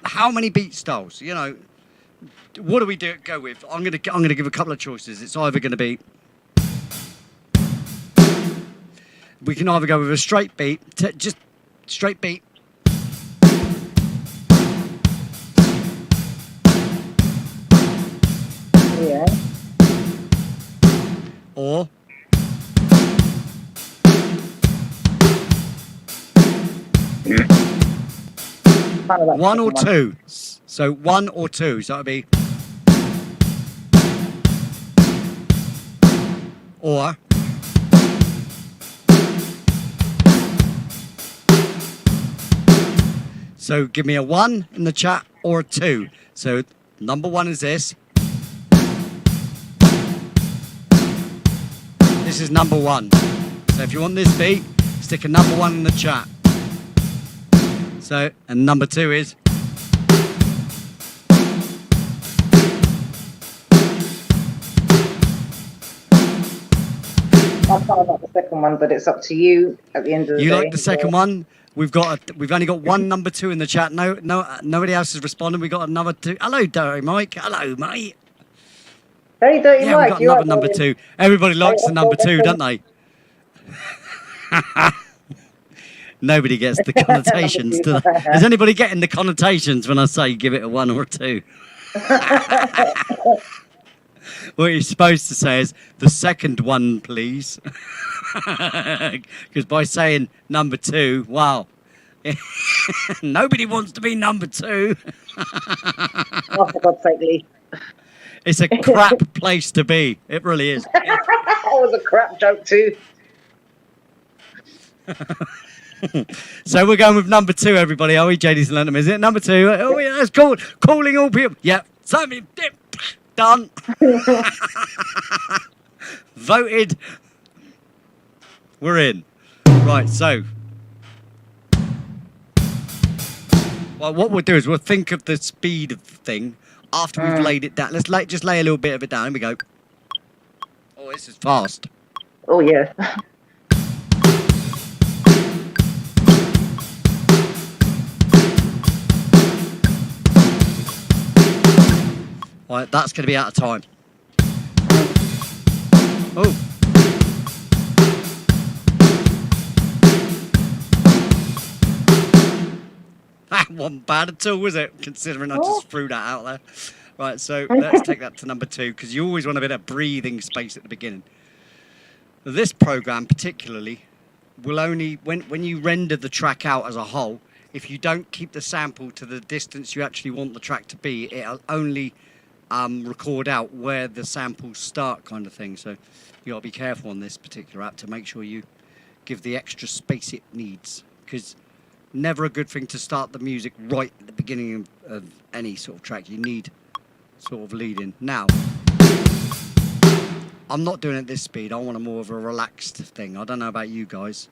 how many beat styles? You know, what do we go with? I'm gonna give a couple of choices. It's either gonna be we can either go with a straight beat, just straight beat. Yeah. Or Kind of like one or second two. So one or two. So that'd be or so give me a 1 in the chat or a 2. So number 1 is this. This is number 1. So So if you want this beat, stick a number 1 in the chat. So, and number 2 is... I can't like the second one, but it's up to you at the end of the day. You like the second one? We've only got one number 2 in the chat. Nobody else has responded. We got another 2. Hello, Dirty Mike. Hello, mate. Hey, Dirty Yeah, Mike. we've got another number 2. Everybody likes the number 2, don't they? Nobody gets the connotations, do they? Is anybody getting the connotations when I say give it a 1 or a 2? What you're supposed to say is the second one, please. Because by saying number 2, wow. Nobody wants to be number 2. Oh, for God's sake, Lee. It's a crap place to be. It really is. That was a crap joke too. So we're going with number 2, everybody. Are we, JD's and London? Is it number 2? Oh, yeah, that's cool. Calling all people. Yep. So, done. Voted. We're in. Right, so. Well, what we'll do is we'll think of the speed of the thing after we've laid it down. Let's just lay a little bit of it down. Here we go. Oh, this is fast. Oh, yeah. Right, that's going to be out of time. Oh. That wasn't bad at all, was it? Considering I just threw that out there. Right, so let's take that to number 2, because you always want a bit of breathing space at the beginning. This program particularly will only, when you render the track out as a whole, if you don't keep the sample to the distance you actually want the track to be, it'll only record out where the samples start, kind of thing. So you got to be careful on this particular app to make sure you give the extra space it needs, because never a good thing to start the music right at the beginning of any sort of track. You need sort of lead in. Now, I'm not doing it at this speed. I want a more of a relaxed thing. I don't know about you guys.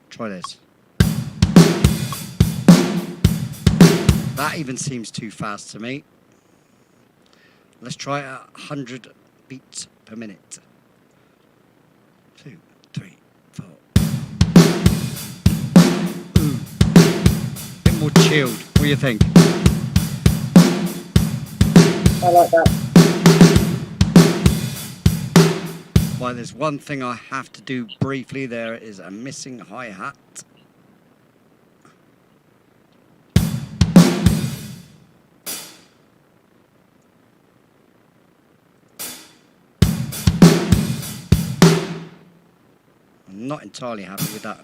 Try this. That even seems too fast to me. Let's try it at 100 beats per minute. 2, 3, 4. Ooh. Bit more chilled. What do you think? I like that. Well, there's one thing I have to do briefly. There is a missing hi-hat. I'm not entirely happy with that.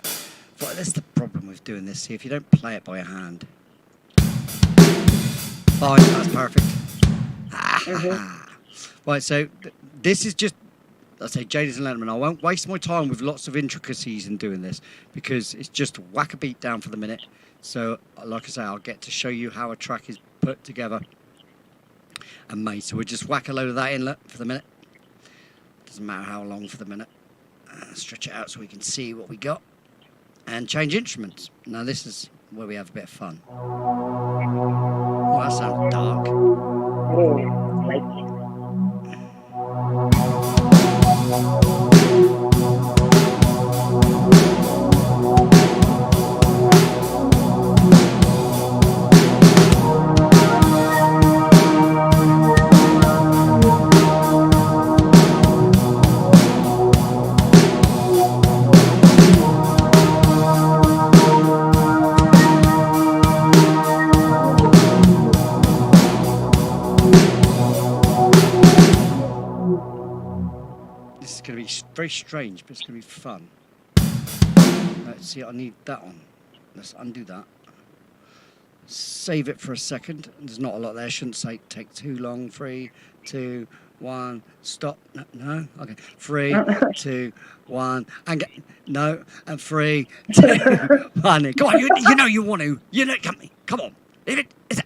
But that's the problem with doing this. See, if you don't play it by hand. Fine, that's perfect. Right, so this is just, I say, Jadis and Letterman. I won't waste my time with lots of intricacies in doing this, because it's just whack a beat down for the minute. So, like I say, I'll get to show you how a track is put together and made. So we'll just whack a load of that in for the minute. Doesn't matter how long for the minute. Stretch it out so we can see what we got. And change instruments. Now this is where we have a bit of fun. Oh, that sounds dark. Oh, like it. Very strange, but it's going to be fun. Let's see, I need that on. Let's undo that. Save it for a second. There's not a lot there. Shouldn't take too long. 3, 2, 1. Stop. No. Okay. 3, 2, 1. And get, no. And 3, 2, 1. Come on. You know you want to. You know. Come on. Leave it. Is it?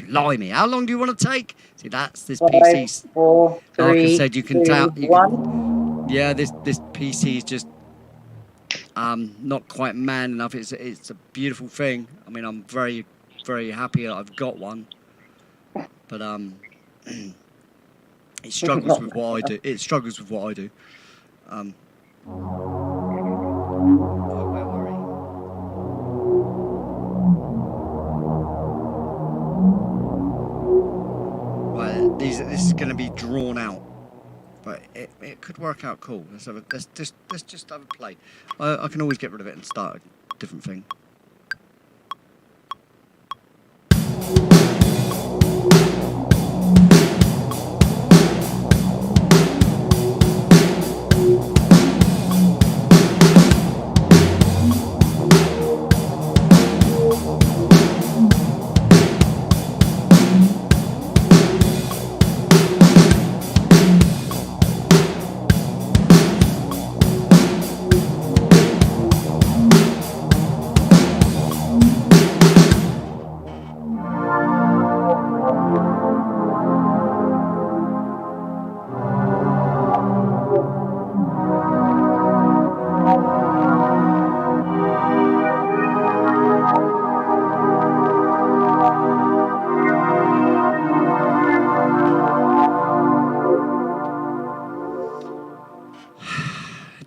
Blimey. How long do you want to take? See, that's this 5, PC. 4, 3, like I said, you can 2, tell. 1. Yeah, this PC is just not quite man enough. It's a beautiful thing. I mean, I'm very, very happy that I've got one. But it struggles with what I do. It struggles with what I do. Oh, where were we? Right, this is going to be drawn out, but it could work out cool. Let's just have a play. I can always get rid of it and start a different thing.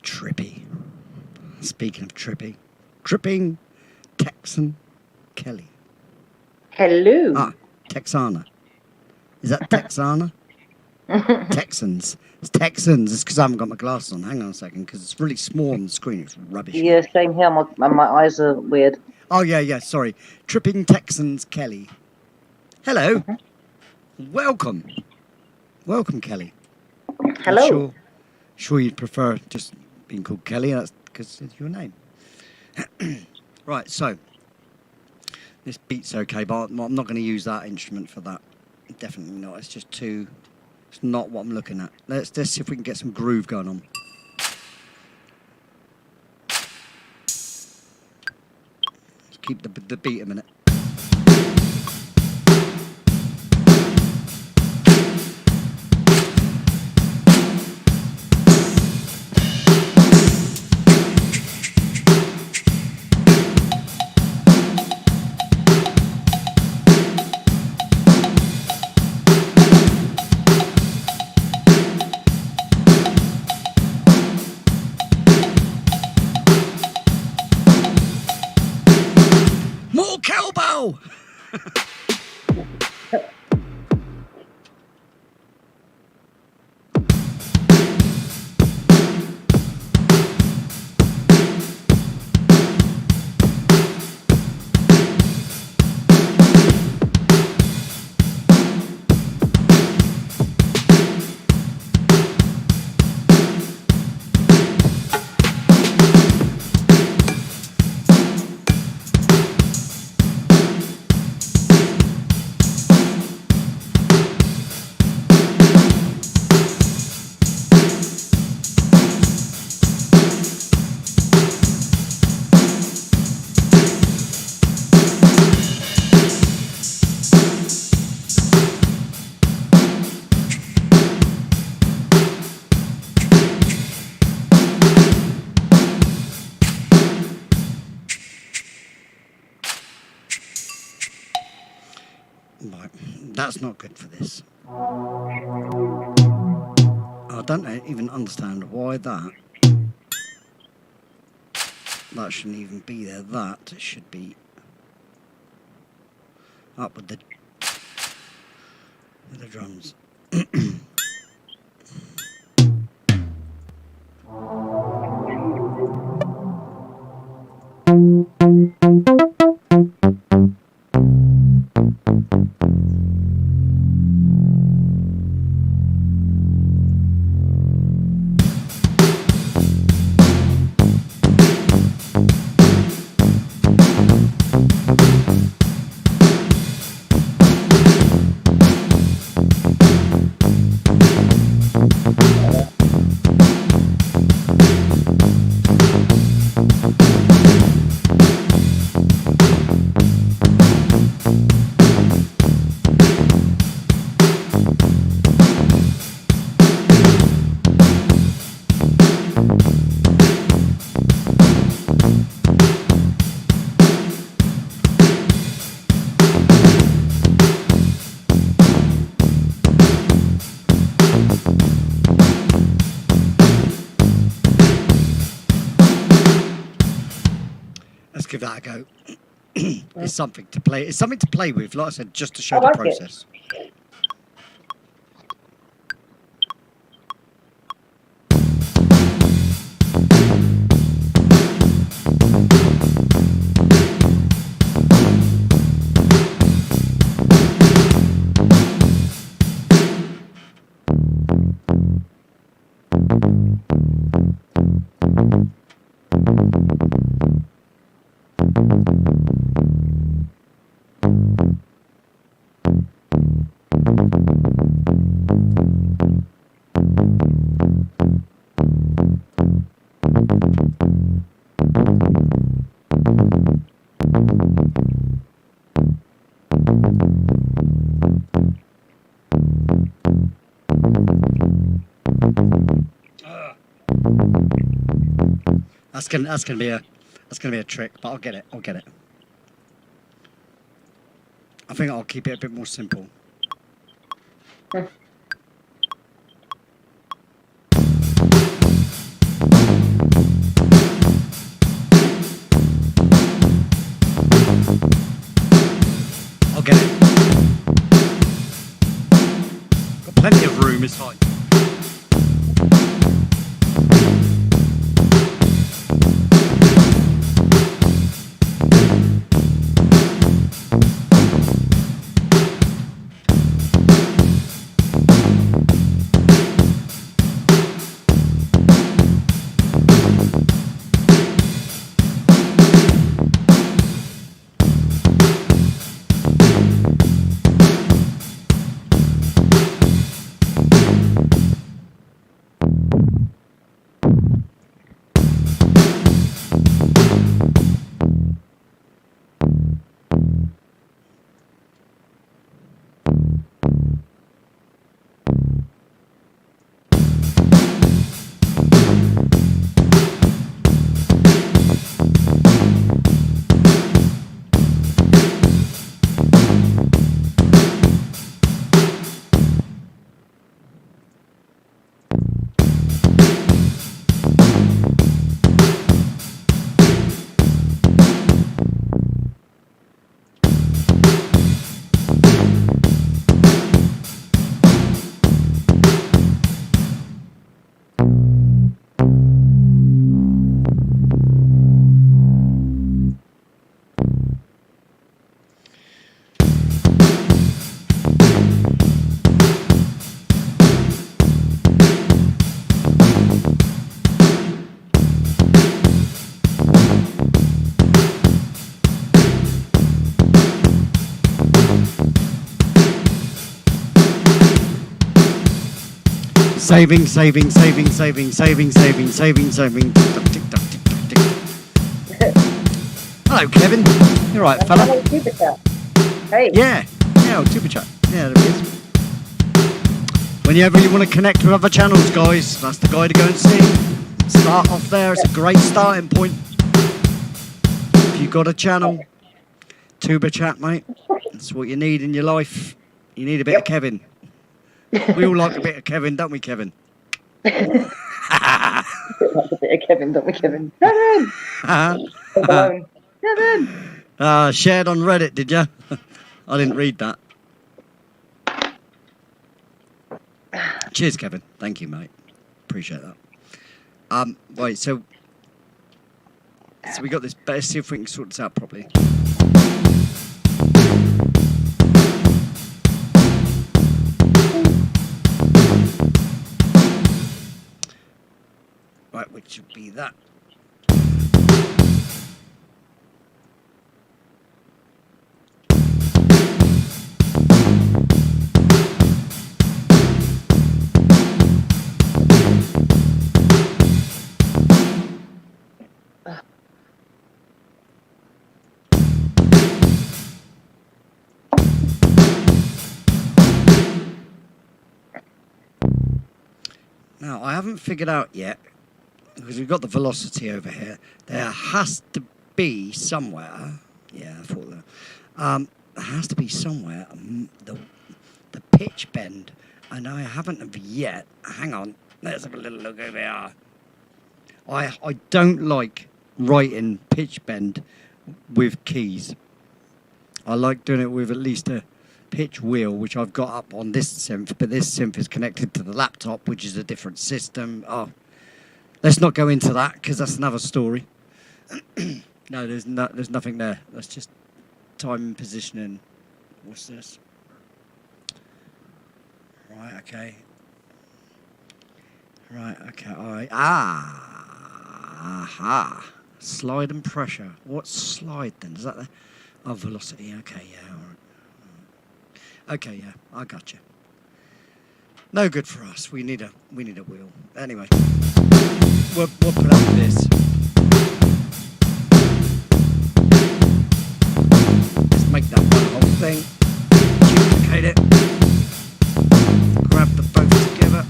Trippy. Speaking of trippy, tripping Texan Kelly. Hello. Ah, Texana. Is that Texana? Texans. It's Texans. It's because I haven't got my glasses on. Hang on a second, because it's really small on the screen. It's rubbish. Yeah, same here. My eyes are weird. Oh, yeah, sorry. Tripping Texans Kelly. Hello. Welcome. Welcome, Kelly. Hello. Sure you'd prefer just being called Kelly. That's because it's your name. Right, so this beat's okay, but I'm not going to use that instrument for that. Definitely not. It's just too. It's not what I'm looking at. Let's see if we can get some groove going on. Let's keep the beat a minute. More cowbell! Right, that's not good for this. I don't even understand why that shouldn't even be there. That should be up with the drums. give that a go. It's something to play. It's something to play with. Like I said, just to show I the like it. process. That's gonna be a trick, but I'll get it. I'll get it. I think I'll keep it a bit more simple. I'll get it. Got plenty of room. It's fine. Saving. Hello, Kevin. You're right, fella. Hello, Super Chat. Hey. Yeah, Super Chat. Yeah, there it is. Whenever you want to connect with other channels, guys, that's the guy to go and see. Start off there. It's a great starting point. If you've got a channel, Tuber Chat, mate. That's what you need in your life. You need a bit of Kevin. We all like a bit of Kevin, don't we, Kevin? Like a bit of Kevin, don't we, Kevin? Kevin! Kevin! Shared on Reddit, did you? I didn't read that. Cheers, Kevin. Thank you, mate. Appreciate that. Right, so we got this. Better see if we can sort this out properly. Right, which would be that. Now, I haven't figured out yet, because we've got the velocity over here. There has to be somewhere, yeah, I thought that. There has to be somewhere the pitch bend, and I haven't yet. Hang on, let's have a little look over here. I don't like writing pitch bend with keys. I like doing it with at least a pitch wheel, which I've got up on this synth, but this synth is connected to the laptop, which is a different system. Oh, let's not go into that because that's another story. No, there's nothing there. That's just time and positioning. What's this? Right, okay. Right, okay, alright. Aha. Slide and pressure. What's slide then? Is that the... Oh, velocity. Okay, yeah, alright. Okay, yeah, I got you. No good for us. We need a wheel. Anyway, we'll put up with this. Let's make that one whole thing. Duplicate it. Grab the both together.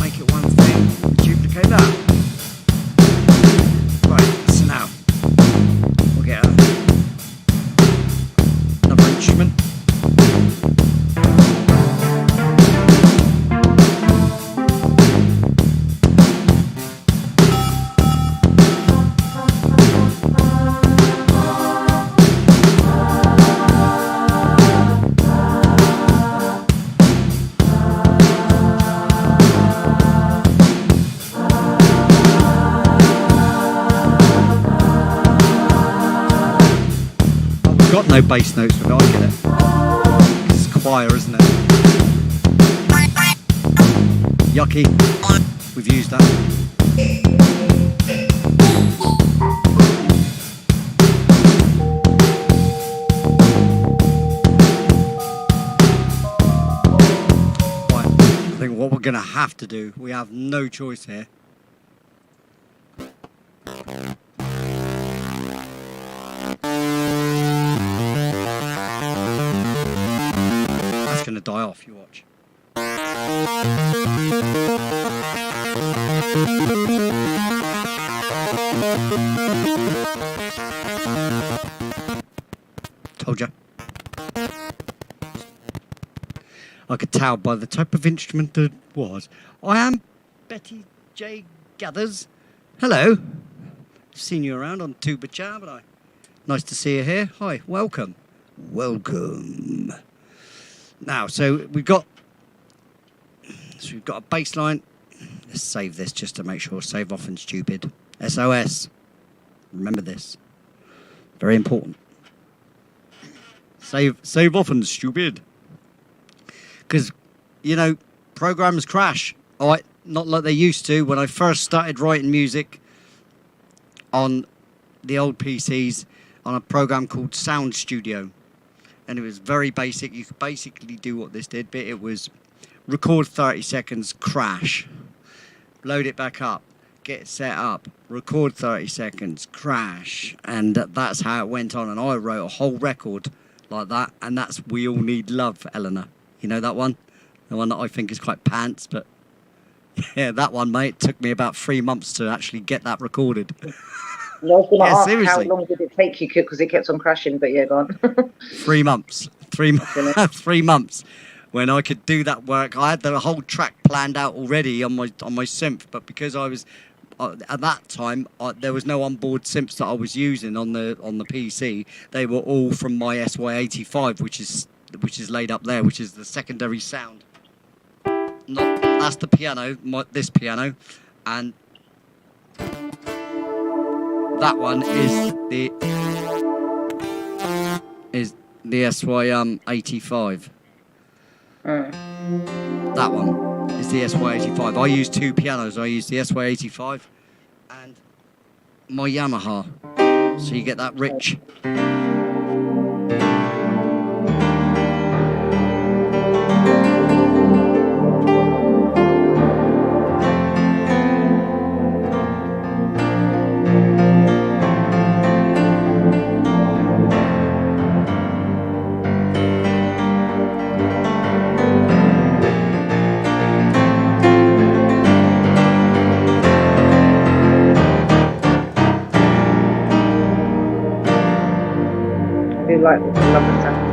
Make it one thing. Duplicate that. Right, so now we'll get another instrument. Got no bass notes, but I get it. It's choir, isn't it? Yucky. We've used that. Right. I think what we're going to have to do, we have no choice here. Going to die off, you watch. Told ya. I could tell by the type of instrument that it was. I am Betty J. Gathers. Hello. Seen you around on Tuba Cha, haven't I? Nice to see you here. Hi, welcome. Welcome. Now, so we've got a bass line. Let's save this just to make sure. Save often stupid. SOS. Remember this. Very important. Save often stupid. Because, you know, programs crash. All right, not like they used to. When I first started writing music on the old PCs on a program called Sound Studio. And it was very basic. You could basically do what this did, but it was record 30 seconds, crash, load it back up, get it set up, record 30 seconds, crash, and that's how it went on. And I wrote a whole record like that, and that's We All Need Love, Eleanor. You know that one? The one that I think is quite pants, but yeah, that one, mate, it took me about 3 months to actually get that recorded. I was going to ask seriously. how long did it take you, because it kept on crashing, but yeah, go on. 3 months. 3 months. When I could do that work, I had the whole track planned out already on my synth, but because I was at that time there was no onboard synths that I was using on the PC. They were all from my SY85, which is laid up there, which is the secondary sound. That's the piano, this piano, and that one is the SY85. That one is the SY85. I use two pianos. I use the SY85 and my Yamaha. So you get that rich. Like love the sound.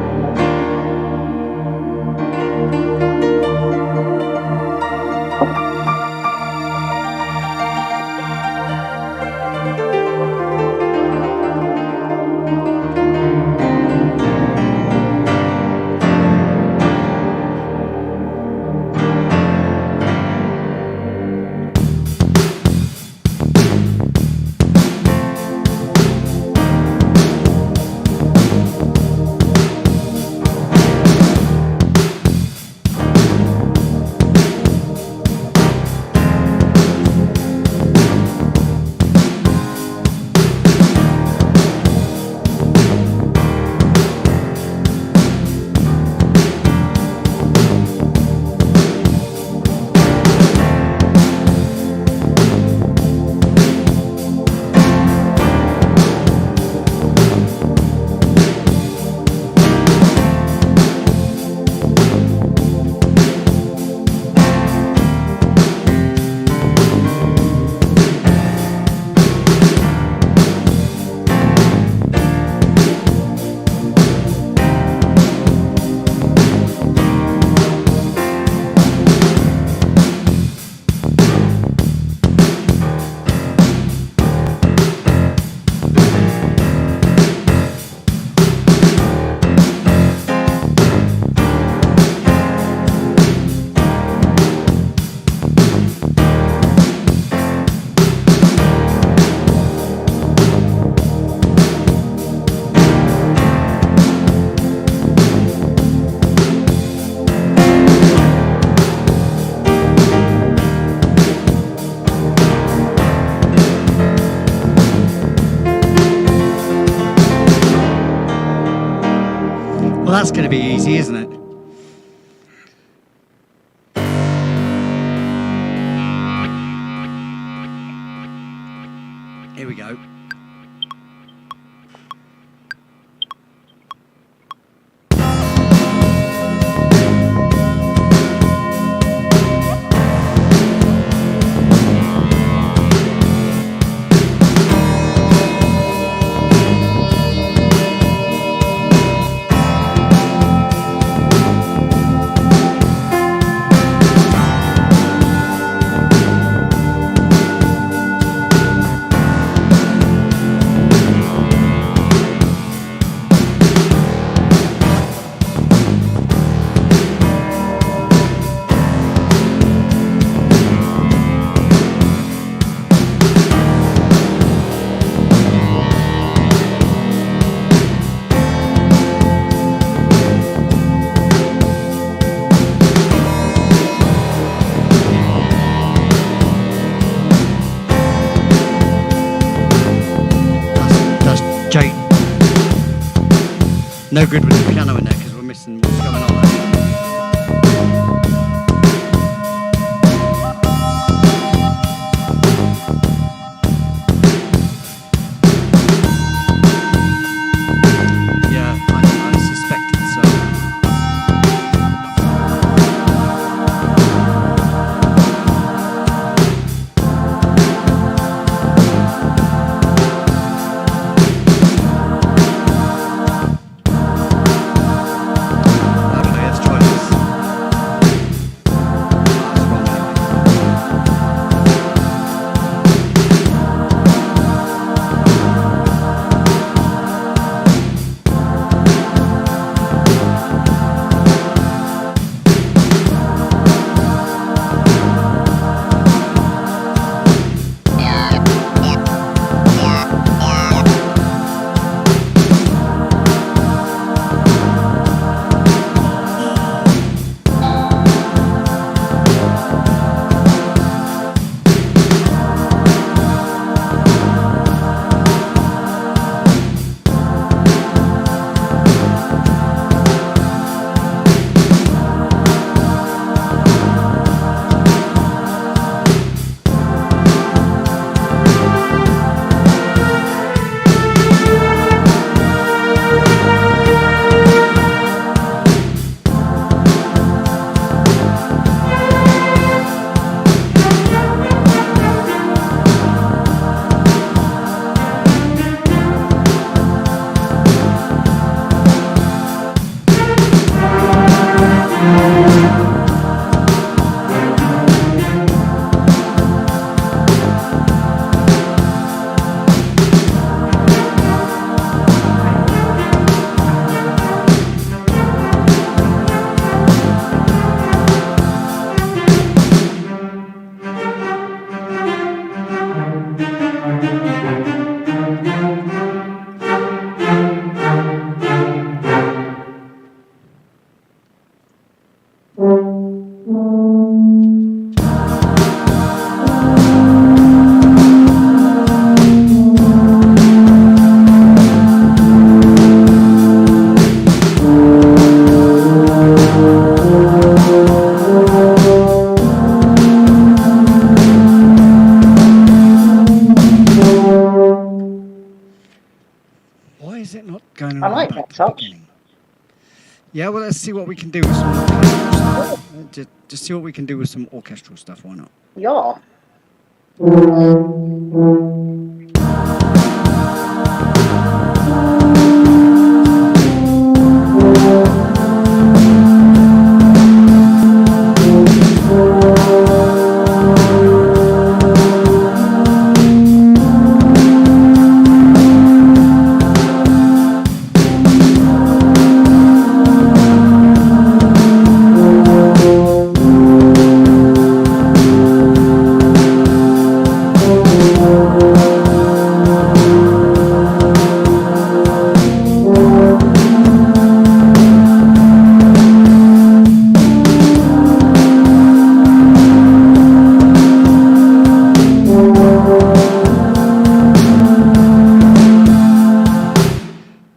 that's going to be easy, isn't it? Here we go. Jane. No good with the piano in there because we're missing what's going on there. Yeah, I suspected so. Okay, let's try this. That's wrong anyway. Why is it not going I all the way like back that to the touch. beginning? Yeah, well, let's see what we can do with some orchestral stuff. Just see what we can do with some orchestral stuff. Why not? Yeah.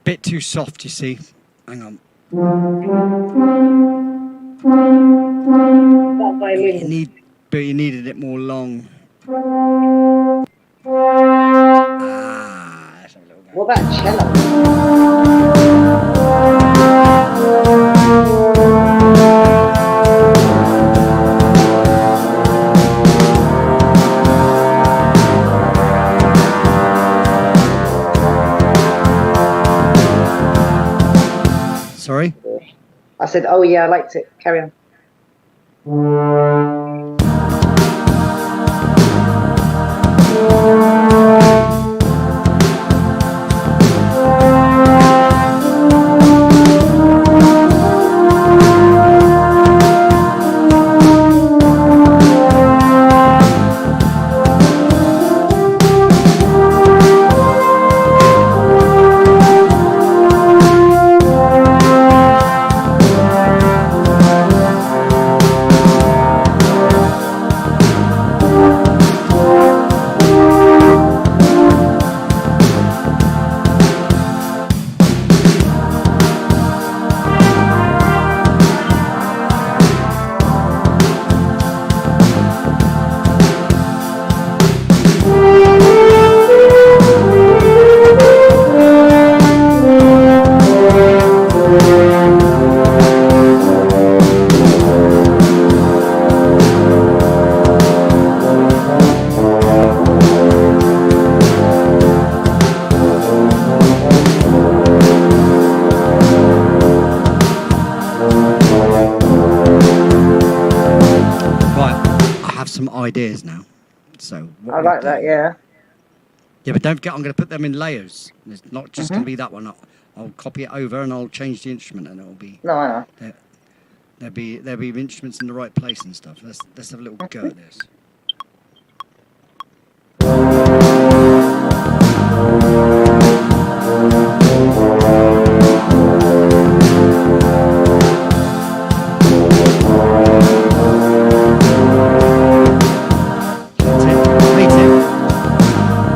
Bit too soft, you see. Hang on. That But you violin. needed it more long. Ah, let's have a little go. What about cello? Sorry? I said, oh yeah, I liked it. Carry on. Some ideas now. So what I we'll like that, do- yeah. Yeah, but don't get. I'm going to put them in layers. It's not just going to Mhm. be that one. I'll copy it over and I'll change the instrument, and it'll be No, I know. there'll be instruments in the right place and stuff. Let's have a little go at this. Hey Tim.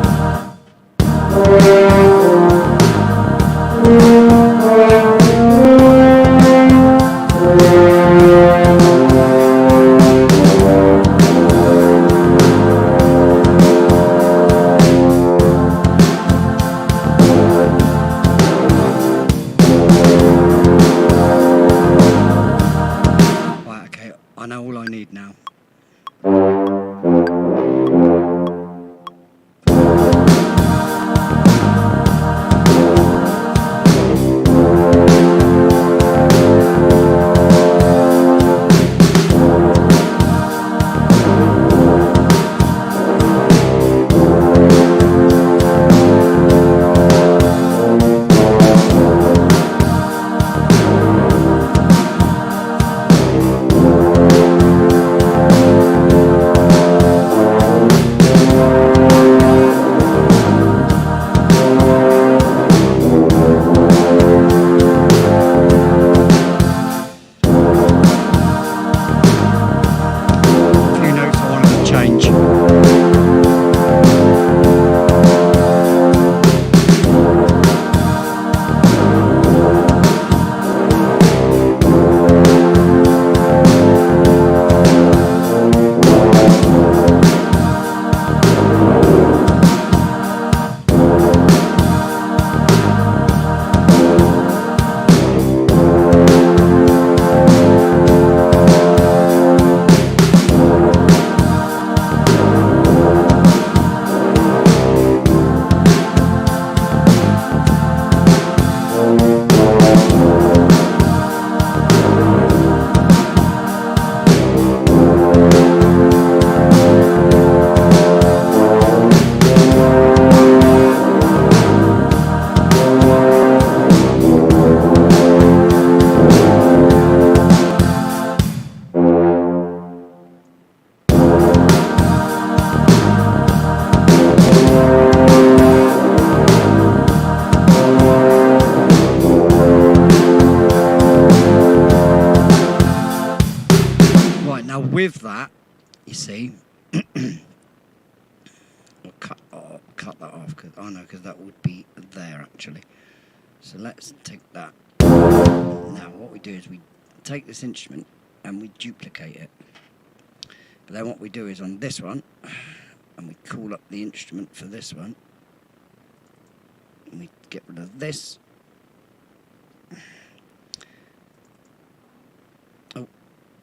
Right, okay, I know all I need now. A few notes I wanted to change. Right, now with that, you see, I'll cut that off, because that would be there actually. So let's take that. Now what we do is we take this instrument and we duplicate it. But then what we do is on this one, and we call up the instrument for this one, and we get rid of this. Oh,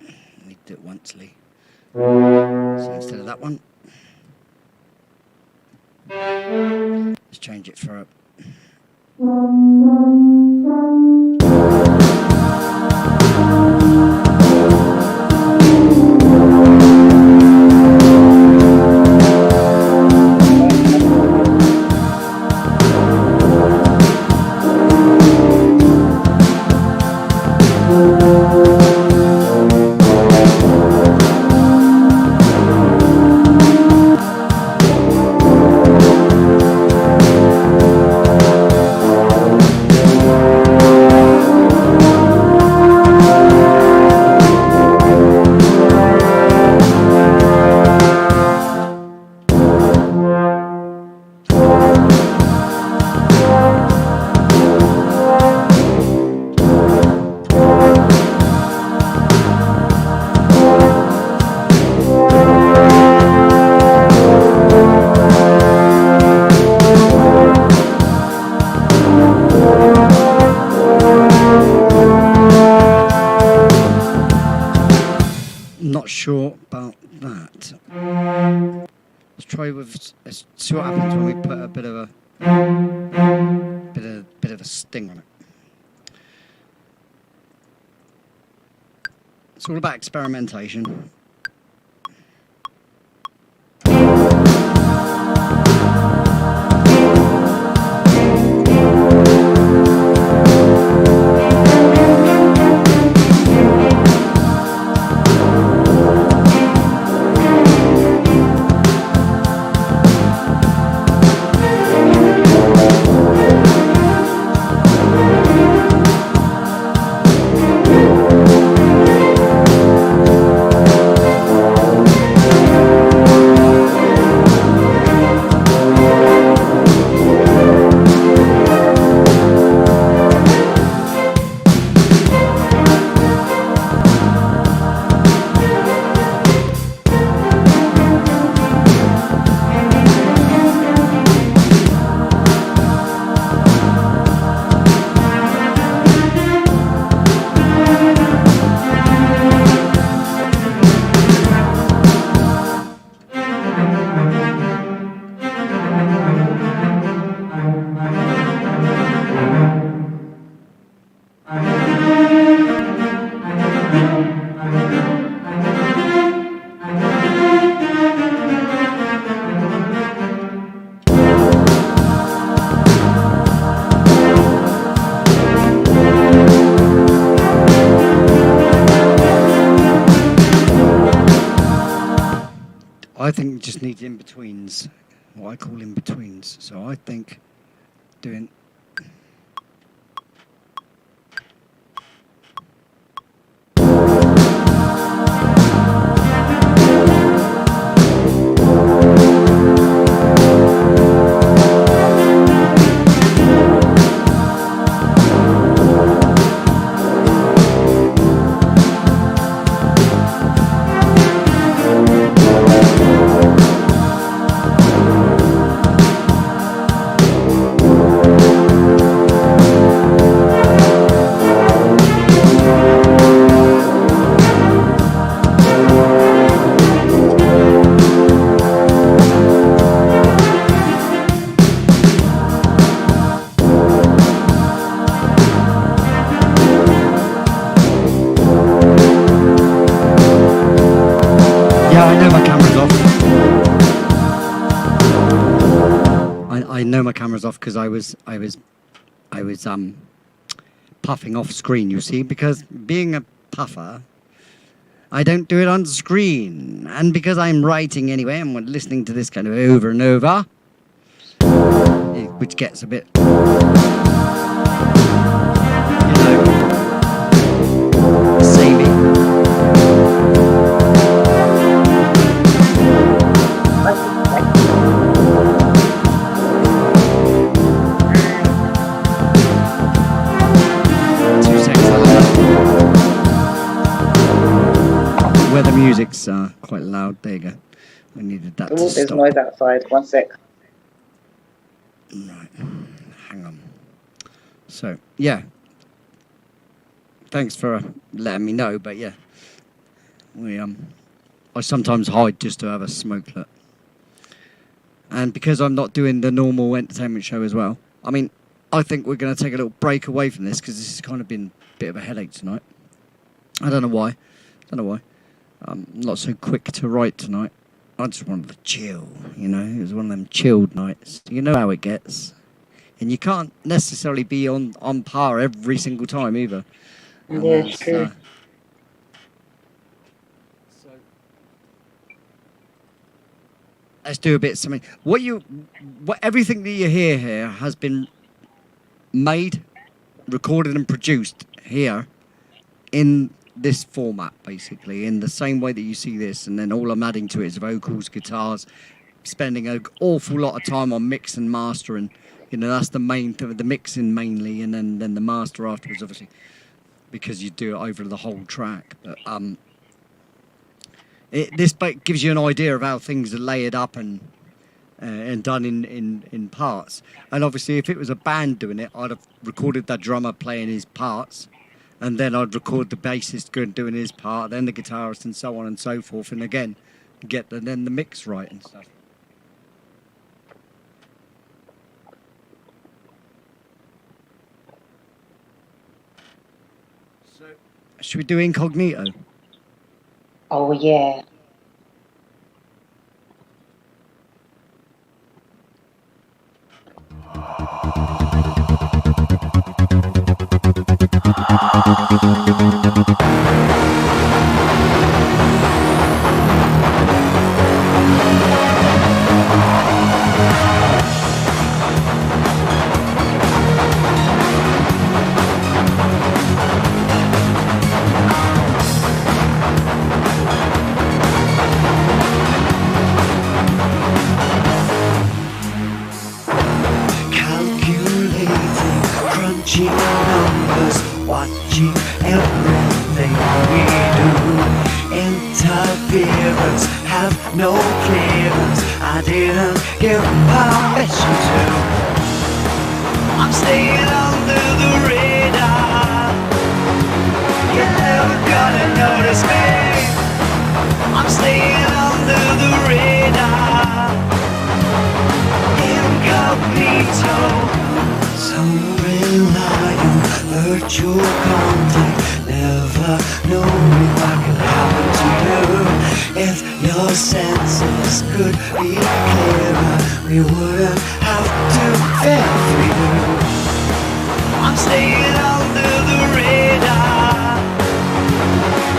I need to do it once, Lee. So instead of that one, let's change it for a... Not sure about that. Let's try with. Let's see what happens when we put a bit of a sting on it. It's all about experimentation. I think we just need in-betweens, what I call in-betweens. So I think doing... Yeah, I know my camera's off. I know my camera's off because I was puffing off screen, you see, because being a puffer, I don't do it on screen. And because I'm writing anyway, and we're listening to this kind of over and over, which gets a bit, you know, samey. Too where the music's quite loud. There you go. I needed that to Oh, there's stop. noise outside. One sec. Right, hang on. So, yeah. Thanks for letting me know, but yeah. I sometimes hide just to have a smokelet. And because I'm not doing the normal entertainment show as well, I mean, I think we're going to take a little break away from this because this has kind of been a bit of a headache tonight. I don't know why. I'm not so quick to write tonight. I just wanted to chill, you know. It was one of them chilled nights. You know how it gets. And you can't necessarily be on par every single time either. And Yeah, it's true. So let's do a bit of something. Everything that you hear here has been made, recorded and produced here in this format, basically, in the same way that you see this, and then all I'm adding to it is vocals, guitars, spending an awful lot of time on mix and master, and you know that's the main the mixing mainly, and then the master afterwards, obviously, because you do it over the whole track. But this gives you an idea of how things are layered up and done in parts. And obviously, if it was a band doing it, I'd have recorded that drummer playing his parts, and then I'd record the bassist doing his part, then the guitarist, and so on and so forth. And again, get then the mix right and stuff. So, should we do incognito? Oh, yeah. Watching everything we do. Interference, have no clearance. I didn't give permission to. I'm staying under the radar. You're never gonna notice me. I'm staying under the radar. Incognito. So relying, virtual contact. Never know if I could happen to you. If your senses could be clearer, we wouldn't have to fear freedom. I'm staying under the radar.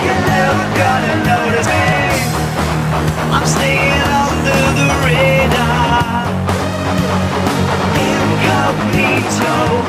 You're never gonna notice me. I'm staying under the radar. Incognito.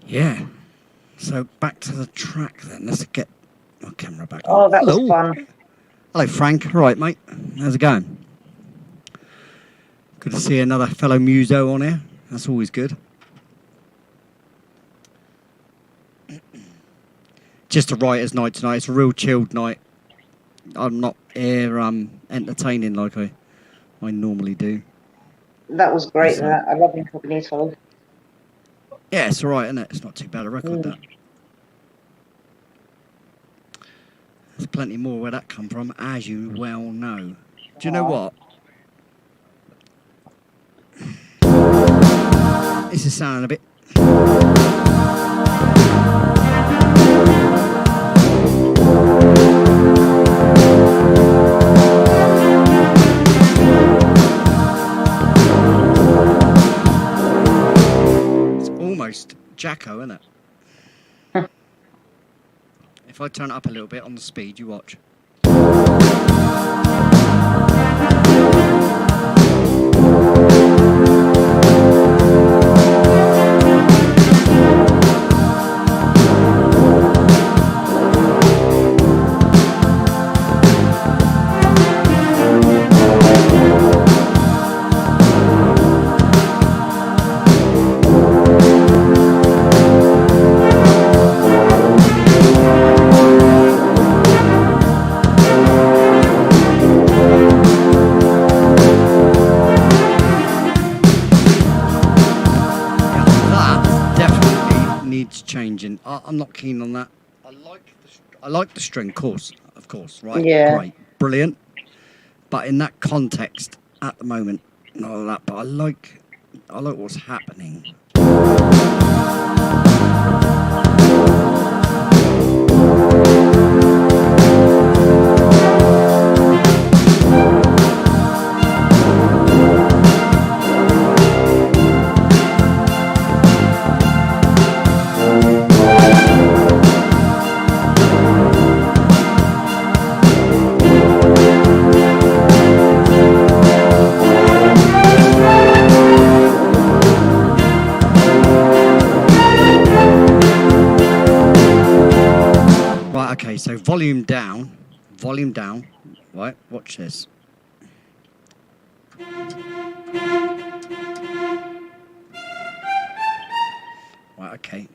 Yeah. So back to the track then. Let's get my camera back on. Oh, that was Hello. fun. Hello, Frank. All right, mate. How's it going? Good to see another fellow muso on here. That's always good. Just a writer's night tonight. It's a real chilled night. I'm not here entertaining like I normally do. That was great. So- That I love Incognito. Yeah, it's all right, isn't it? It's not too bad a record, that. There's plenty more where that come from, as you well know. Do you know what? This is sounding a bit... It's almost Jacko, isn't it? If I turn it up a little bit on the speed, you watch. Changing. I'm not keen on that. I like the string, of course, right? Yeah. Great, brilliant. But in that context, at the moment, not all that. But I like what's happening. Okay, so volume down, right, watch this. Right, okay.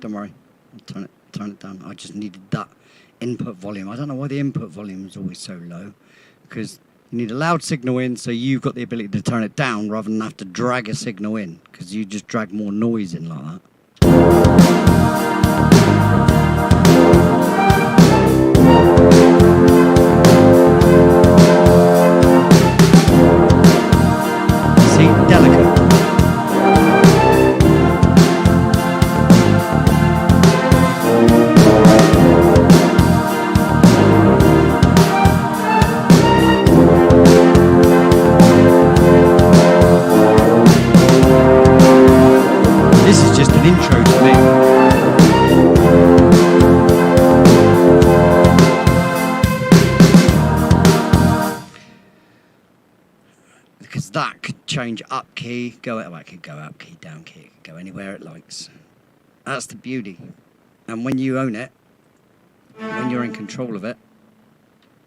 Don't worry. Turn it down. I just needed that input volume. I don't know why the input volume is always so low, because you need a loud signal in, so you've got the ability to turn it down rather than have to drag a signal in, because you just drag more noise in like that. See, delicate. This is just an intro to me. Because that could change up key, it could go up key, down key, it could go anywhere it likes. That's the beauty. And when you own it, when you're in control of it,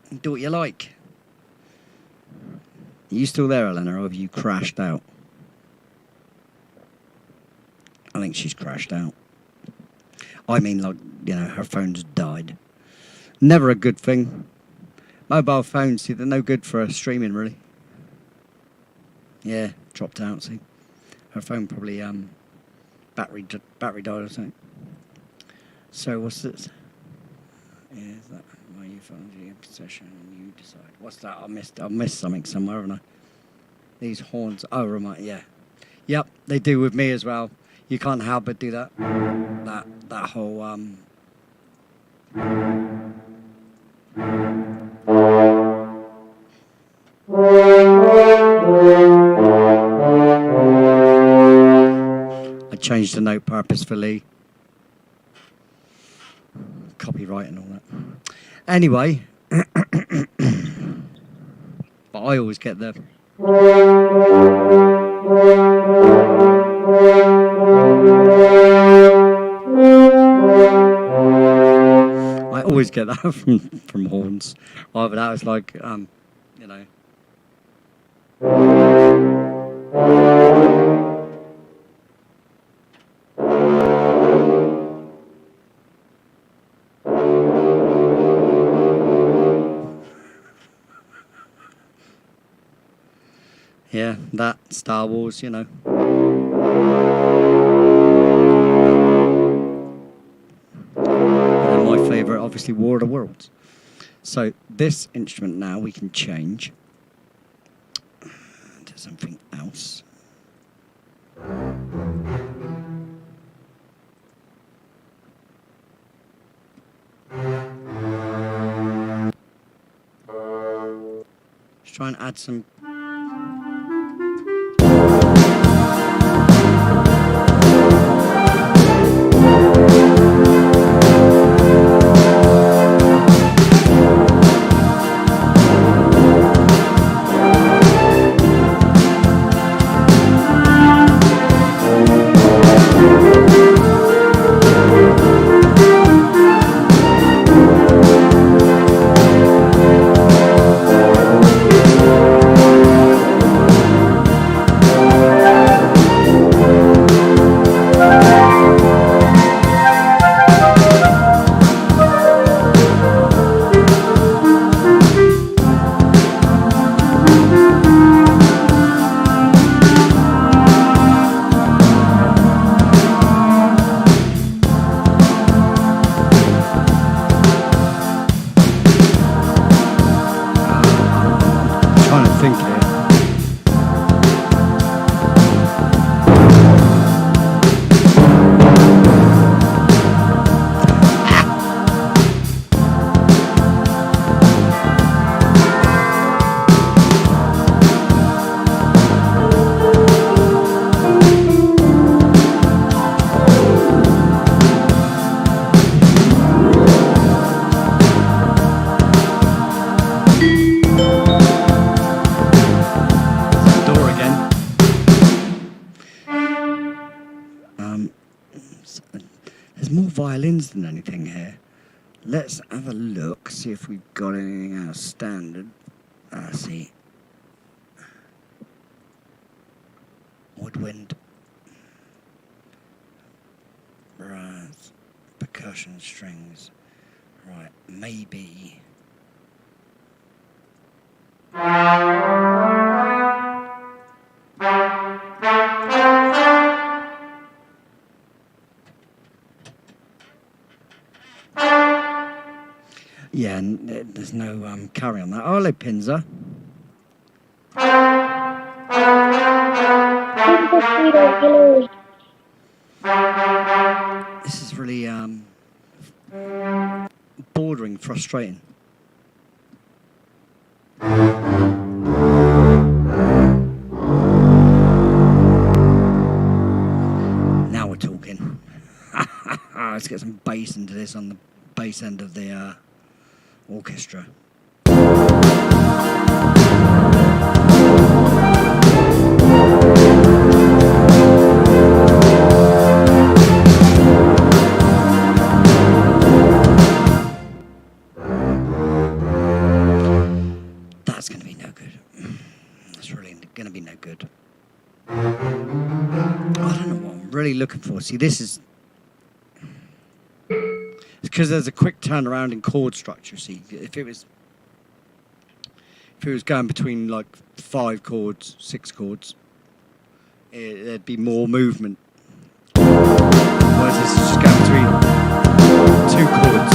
and do what you like. Are you still there, Elena, or have you crashed out? I think she's crashed out. I mean, like, you know, her phone's died. Never a good thing. Mobile phones, see, they're no good for streaming, really. Yeah, dropped out, see. Her phone probably, battery died or something. So, what's this? Yeah, is that my new phone? Your possession, you decide. What's that? I've missed something somewhere, haven't I? These horns. Oh, remind. Yeah. Yep, they do with me as well. You can't help but do that. That whole I changed the note purposefully. Copyright and all that. Anyway, but I always get the I always get that from horns. Either that was like you know. Yeah, that Star Wars, you know. And my favourite, obviously, War of the Worlds. So this instrument now we can change to something else. Let's try and add some. There's more violins than anything here. Let's have a look, see if we've got anything else standard. See. Woodwind. Brass. Percussion strings. Right, maybe. Yeah, and there's no carry on that. Oh, hello, Pinzer. This is really bordering frustrating. Now we're talking. Let's get some bass into this on the bass end of the orchestra. really looking for. See, this is because there's a quick turnaround in chord structure. See, if it was going between like 5 chords, 6 chords, there'd be more movement. Whereas this is just going between 2 chords.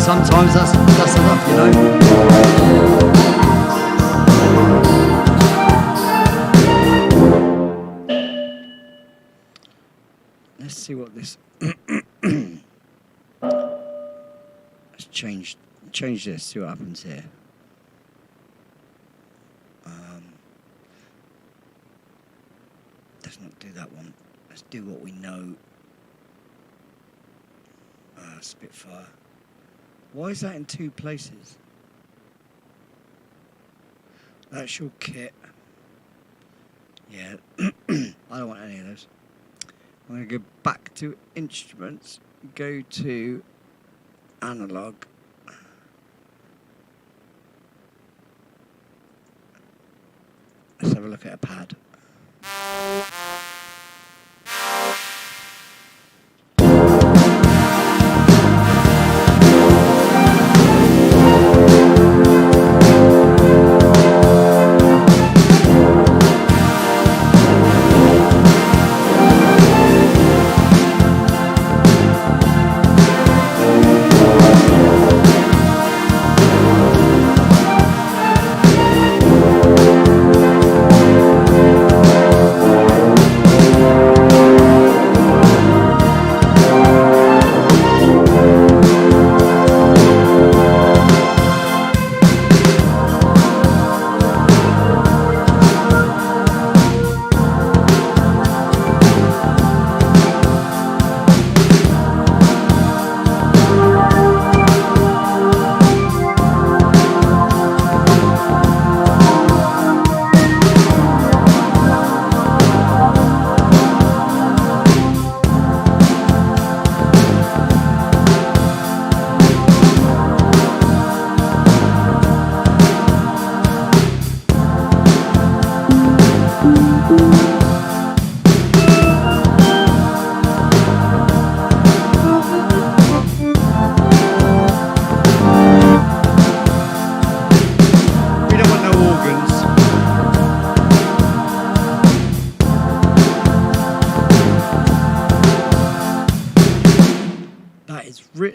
Sometimes that's enough, you know. Let's see what this. Let's change this. See what happens here. Let's not do that one. Let's do what we know. Spitfire. Why is that in 2 places? That's your kit. Yeah, I don't want any of those. I'm going to go back to instruments, go to analog. Let's have a look at a pad.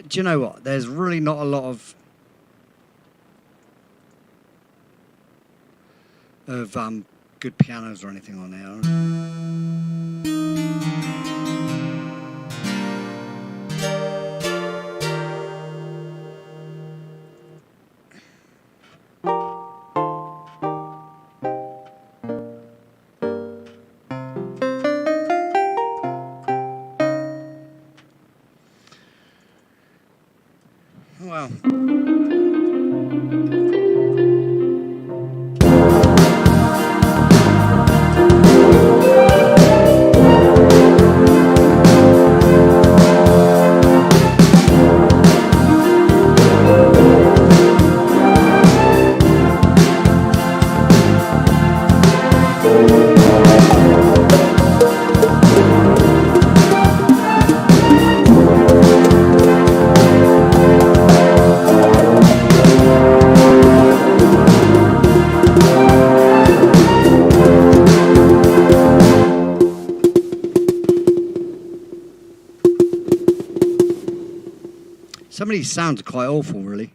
Do you know what? There's really not a lot of good pianos or anything on there. Well. Some of these sounds are quite awful, really.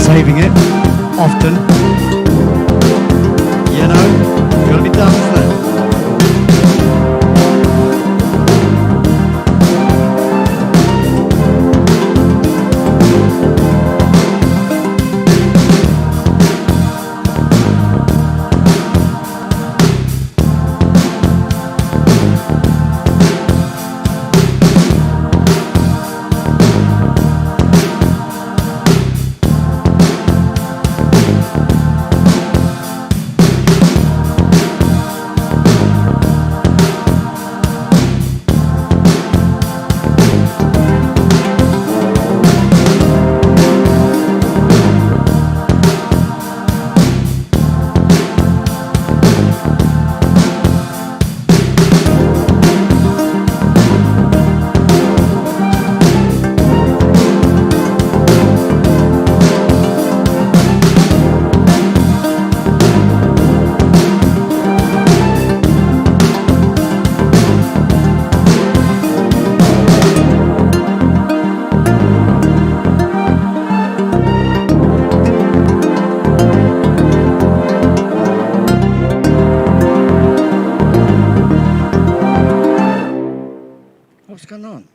Saving it often. You know, gotta be done with that. What's going on?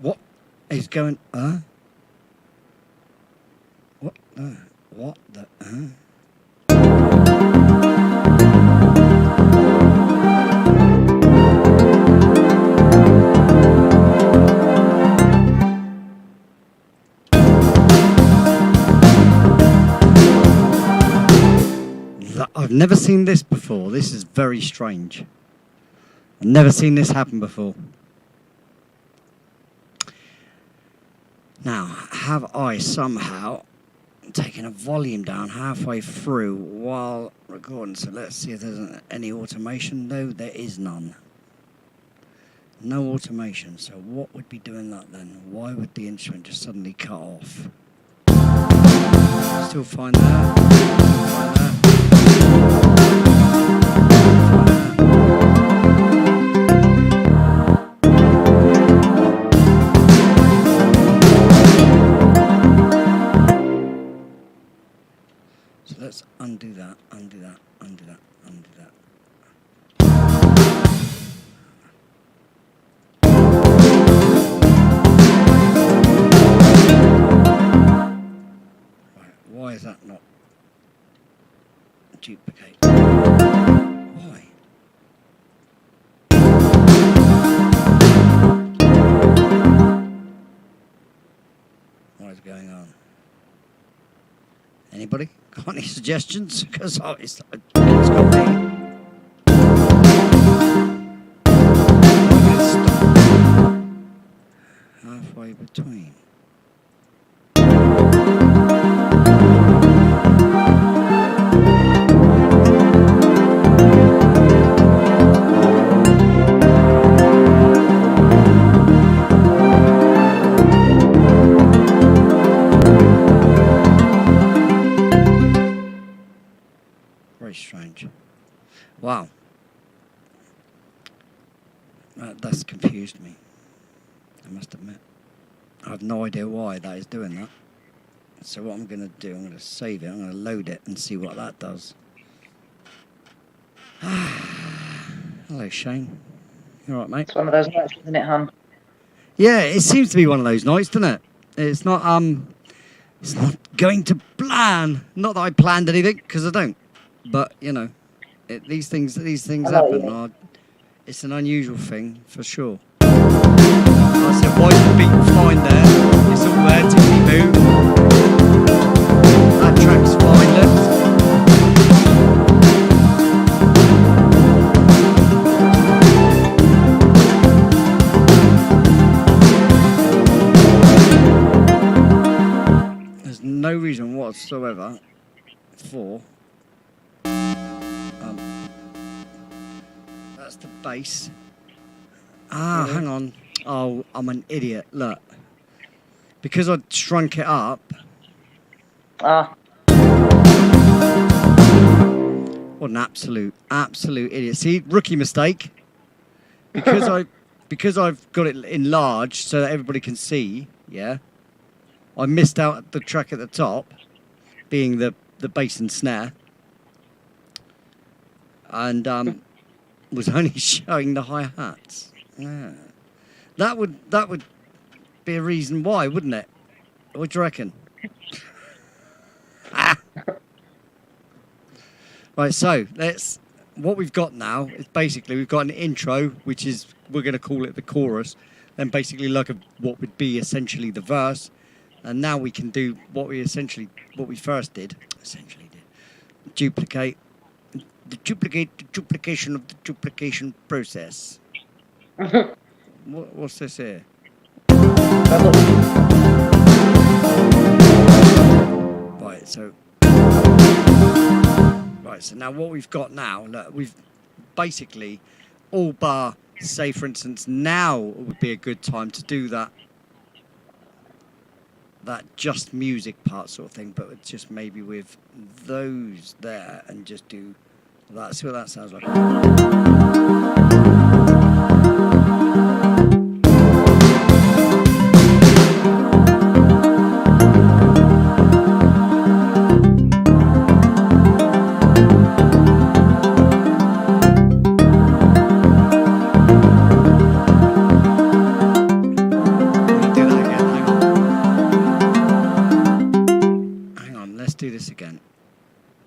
What is going on? What the, I've never seen this before. This is very strange. I've never seen this happen before. Now, have I somehow taken a volume down halfway through while recording? So let's see if there's any automation. No, there is none. No automation. So what would be doing that then? Why would the instrument just suddenly cut off? Still fine there. Still fine there. So let's undo that, undo that, undo that, undo that. Right, why is that not duplicate? Why? What is going on? Anybody got any suggestions? Because it's got me. Halfway between. Very strange. Wow. That's confused me. I must admit. I have no idea why that is doing that. So what I'm going to do, I'm going to save it, I'm going to load it and see what that does. Hello, Shane. You all right, mate? It's one of those nights, isn't it, hon? Yeah, it seems to be one of those nights, doesn't it? It's not going to plan. Not that I planned anything, because I don't. But, you know, these things happen. It's an unusual thing, for sure. I said, why is the beat fine there? It's all there, tickly boo. That track's fine, look. There's no reason whatsoever for... that's the bass. Hang on. Oh, I'm an idiot. Look. Because I shrunk it up. What an absolute idiot. See, rookie mistake. Because I've got it enlarged so that everybody can see, yeah. I missed out the track at the top, being the bass and snare. And was only showing the hi-hats. Yeah. That would be a reason why, wouldn't it? What do you reckon? Right, so what we've got now is basically we've got an intro, which is we're going to call it the chorus, then basically what would be essentially the verse, and now we can do what we first did, duplicate the duplication of the duplication process. What's this here? Right, so now what we've got now, look, we've basically all bar, say for instance, now would be a good time to do that just music part sort of thing, but it's just maybe with those there and just do that. See what that sounds like.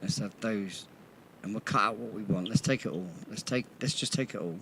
Let's have those, and we'll cut out what we want. Let's take it all. Let's just take it all.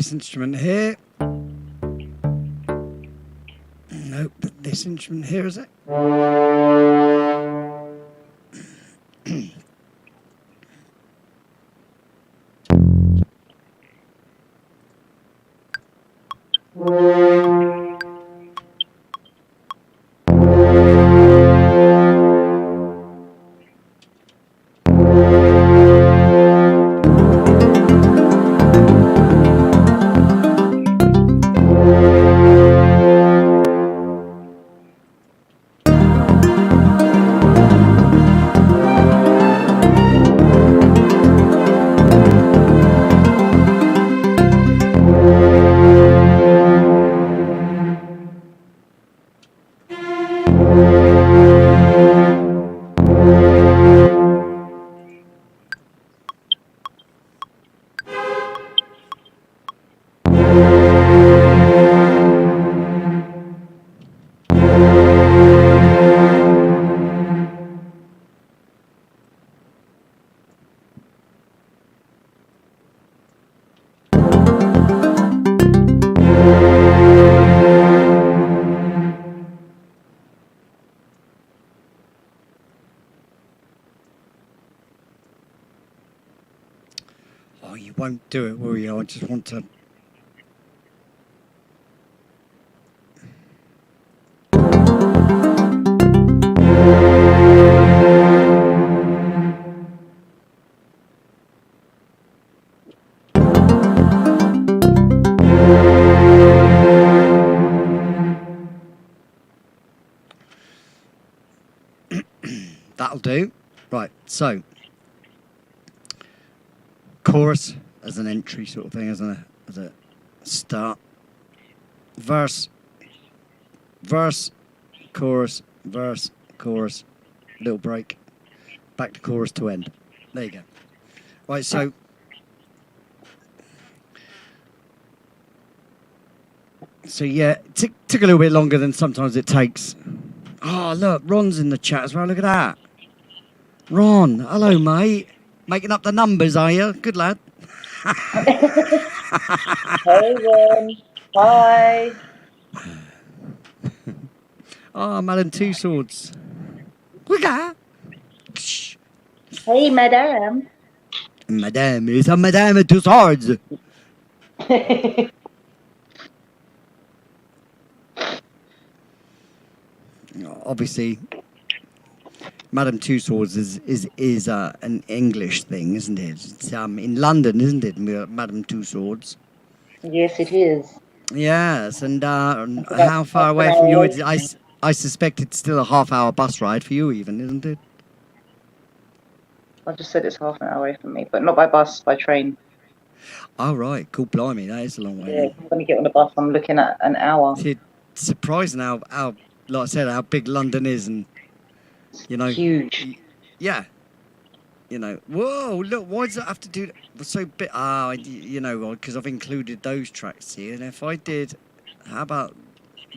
this instrument here. Nope, this instrument here, is it? Oh, you won't do it, will you? I just want to... That'll do. Right, so... Chorus as an entry sort of thing, as a start. Verse, chorus, little break, back to chorus to end. There you go. Right, so yeah, it took a little bit longer than sometimes it takes. Oh, look, Ron's in the chat as well. Look at that. Ron, hello, mate. Making up the numbers, are you? Good lad. Hey, Ron. Hi. Oh, Madam Two Swords. Look at that. Hey, madame. Madame, it's a Madame Two Swords. Obviously, Madame Two Swords is an English thing, isn't it? It's in London, isn't it? Madame Two Swords. Yes, it is. Yes, and how far away from you? I suspect it's still a half-hour bus ride for you, even, isn't it? I just said it's half an hour away from me, but not by bus, by train. Oh, right. Cool, blimey. That is a long way. Yeah, I'm going to get on the bus. I'm looking at an hour. It's surprising how, like I said, how big London is, and, you know. Huge. Yeah. You know, whoa, look, why does it have to do so bit? You know, because I've included those tracks here. And if I did, how about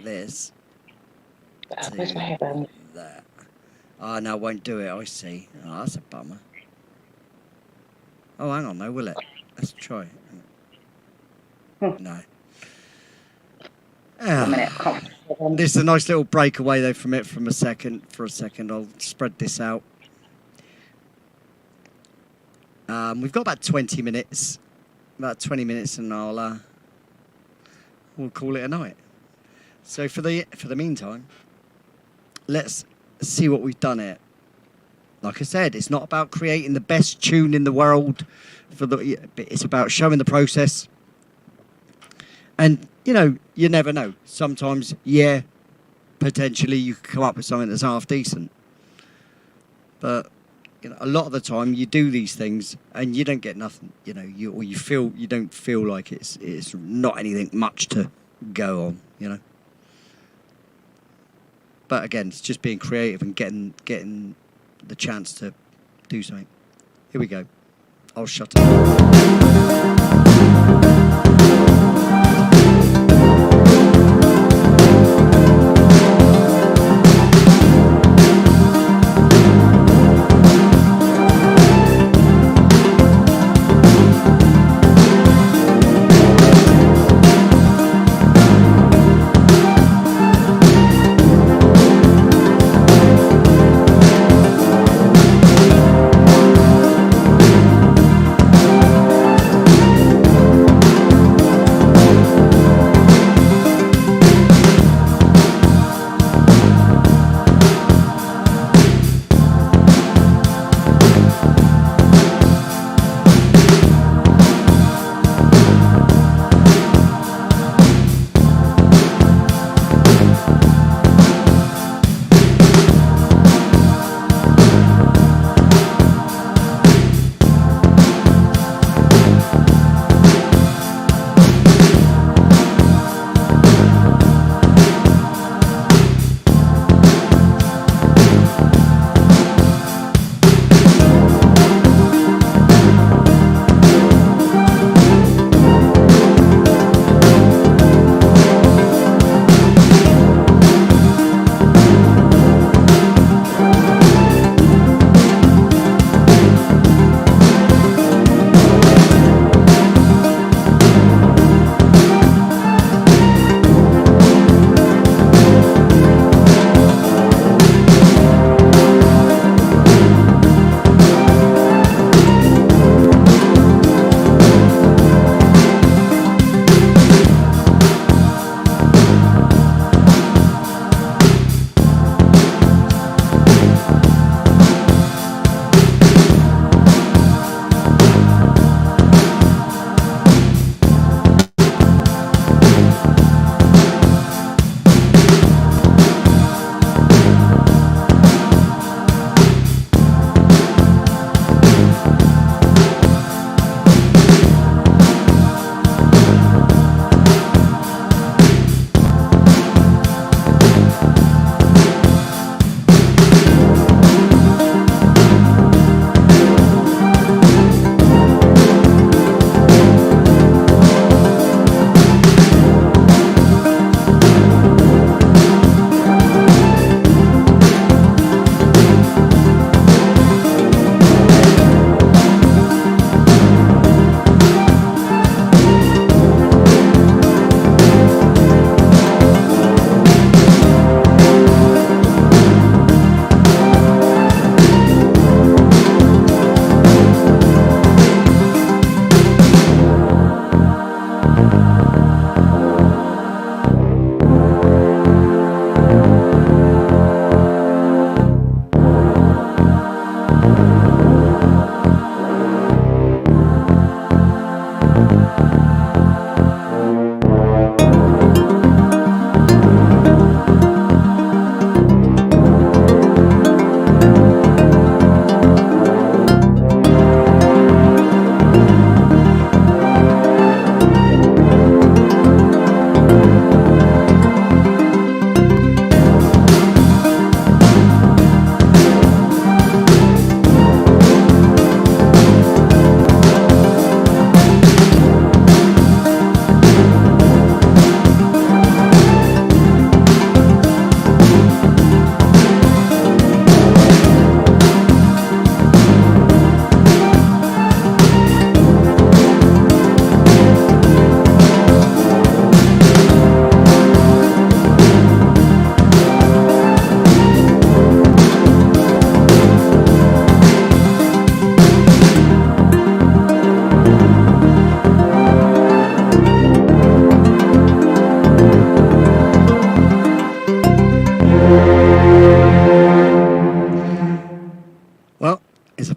this? Where's my hairband? There. Oh, no, it won't do it, I see. Oh, that's a bummer. Oh, hang on, though, will it? Let's try it. No. A minute, I can't. This is a nice little breakaway, though, from it for a second. I'll spread this out. We've got about 20 minutes. About 20 minutes, and we'll call it a night. So for the meantime, let's see what we've done here. Like I said, it's not about creating the best tune in the world. It's about showing the process. And, you know, you never know. Sometimes, yeah, potentially you could come up with something that's half decent. But, you know, a lot of the time you do these things and you don't get nothing. You know, you don't feel like it's not anything much to go on, you know. But again, it's just being creative and getting the chance to do something. Here we go. I'll shut up.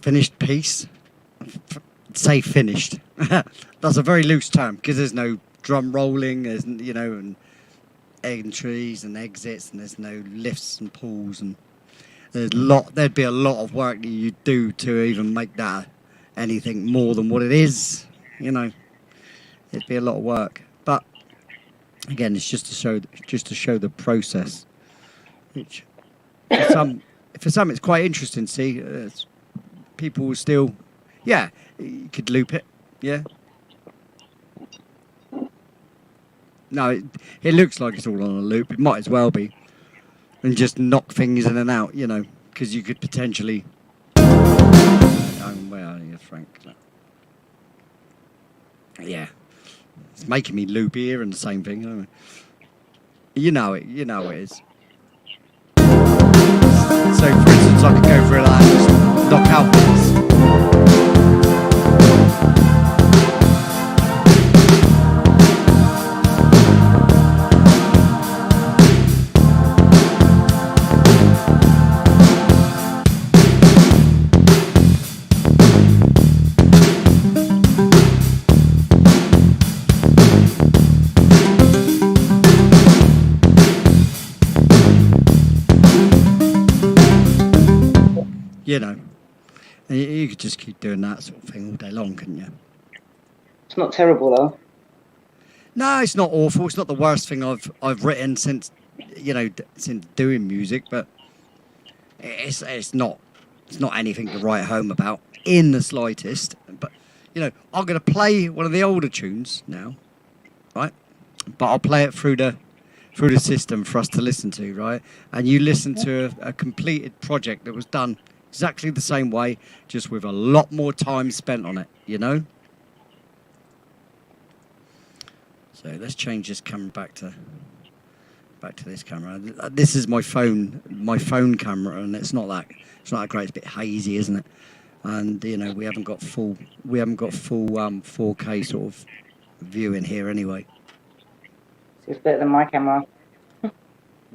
finished piece. Say finished. That's a very loose term because there's no drum rolling, there's and entries and exits, and there's no lifts and pulls, and there'd be a lot of work that you'd do to even make that anything more than what it is. It'd be a lot of work. But again, it's just to show the process, which for some it's quite interesting to see. People will still, yeah, you could loop it, yeah. No, it looks like it's all on a loop. It might as well be, and just knock things in and out, because you could potentially. Where are you, Frank? Yeah, it's making me loop here and the same thing. You know it is. So, for instance, I could go for it like just knock out bits. And you could just keep doing that sort of thing all day long, couldn't you? It's not terrible though. No, it's not awful. It's not the worst thing I've written since doing music, but it's not anything to write home about in the slightest. But I'm going to play one of the older tunes now, right? But I'll play it through the system for us to listen to, right? And you listen to a completed project that was done exactly the same way, just with a lot more time spent on it, So let's change this camera back to this camera. This is my phone camera, and it's not that great. It's a bit hazy, isn't it? And we haven't got full 4K sort of view in here anyway. It's better than my camera.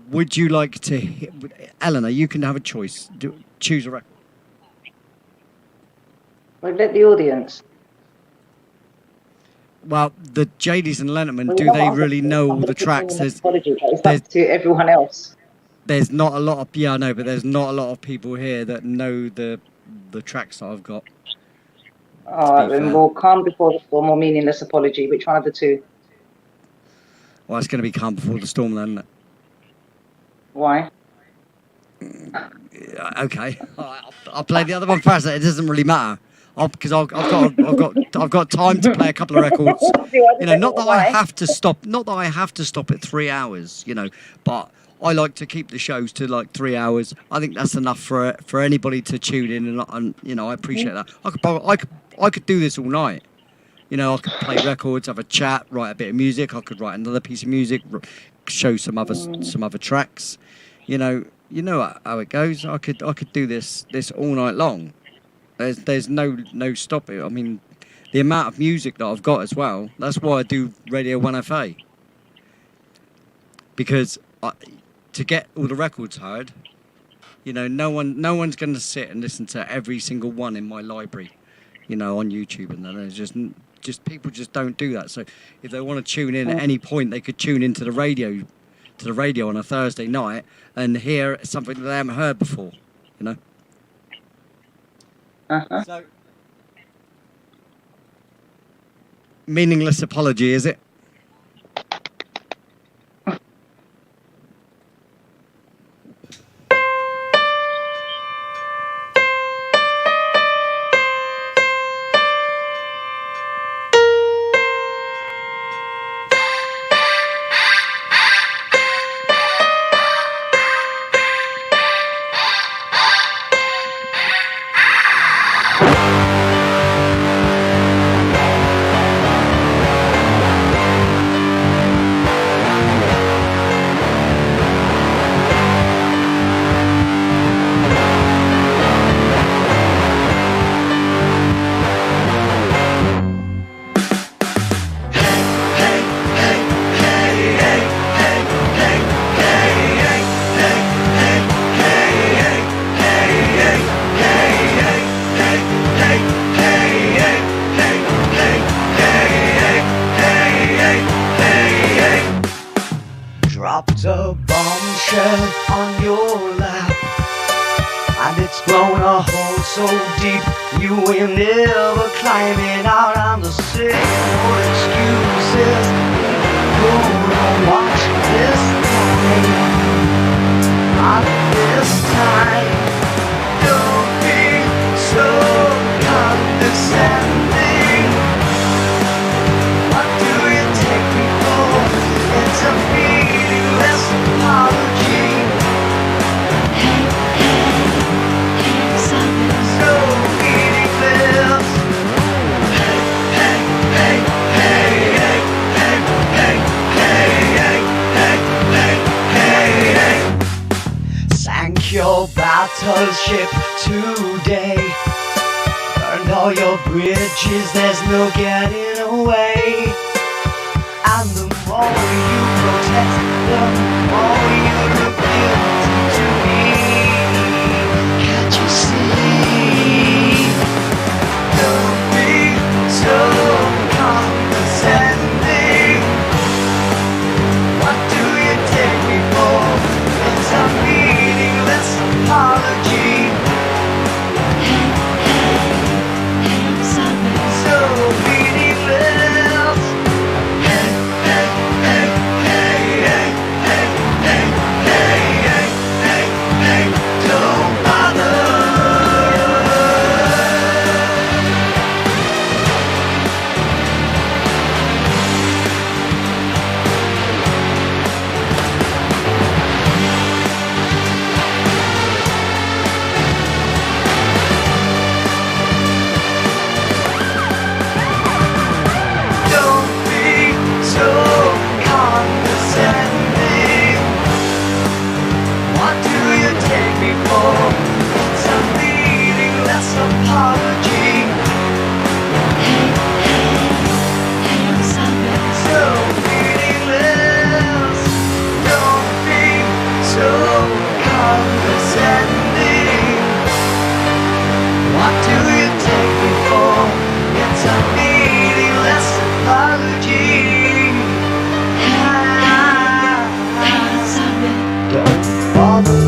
Would you like to, Eleanor? You can have a choice. Choose a record. Well, let the audience. Well, the Jadies and Letterman, do they really know all the tracks? There's up to everyone else. There's not a lot of I know, but there's not a lot of people here that know the tracks that I've got. All right, then we'll Calm Before the Storm or Meaningless Apology. Which one of the two? Well, it's going to be Calm Before the Storm then, isn't it? Why? Okay, I'll play the other one first. It doesn't really matter, because I've got time to play a couple of records. Not that I have to stop. Not that I have to stop at 3 hours. But I like to keep the shows to like 3 hours. I think that's enough for anybody to tune in, and I appreciate that. I could do this all night. I could play records, have a chat, write a bit of music. I could write another piece of music, show some other tracks. You know how it goes. I could do this all night long. There's no stopping. I mean, the amount of music that I've got as well. That's why I do Radio 1FA. Because to get all the records heard, no one's going to sit and listen to every single one in my library, on YouTube, and there's just people just don't do that. So if they want to tune in at any point, they could tune into the radio on a Thursday night and hear something that they haven't heard before, Uh-huh. So, Meaningless Apology, is it? bombshell on your lap, and it's blown a hole so deep you will never climb it out. I'm the same old excuses. Gonna watch this time. Not this time. Don't be so condescending. What do you take me for? It's a meaningless apology. So meaningless. Hey, hey, hey, hey, hey, hey, hey, hey, hey, hey, hey, hey. Sank your battleship today. Burned all your bridges, there's no getting away. And the more you protest, the more you look guilty to me. Can't you see? Don't be so condescending. What do you take me for? It's a meaningless apology. So meaningless. Hey, hey, hey, hey, hey, hey, hey, hey, hey, hey, hey, don't bother. Don't be so condescending. What do you take me for? It's a meaningless apology. So meaningless. Don't be so condescending. What do you take me for? It's a meaningless apology. Don't bother.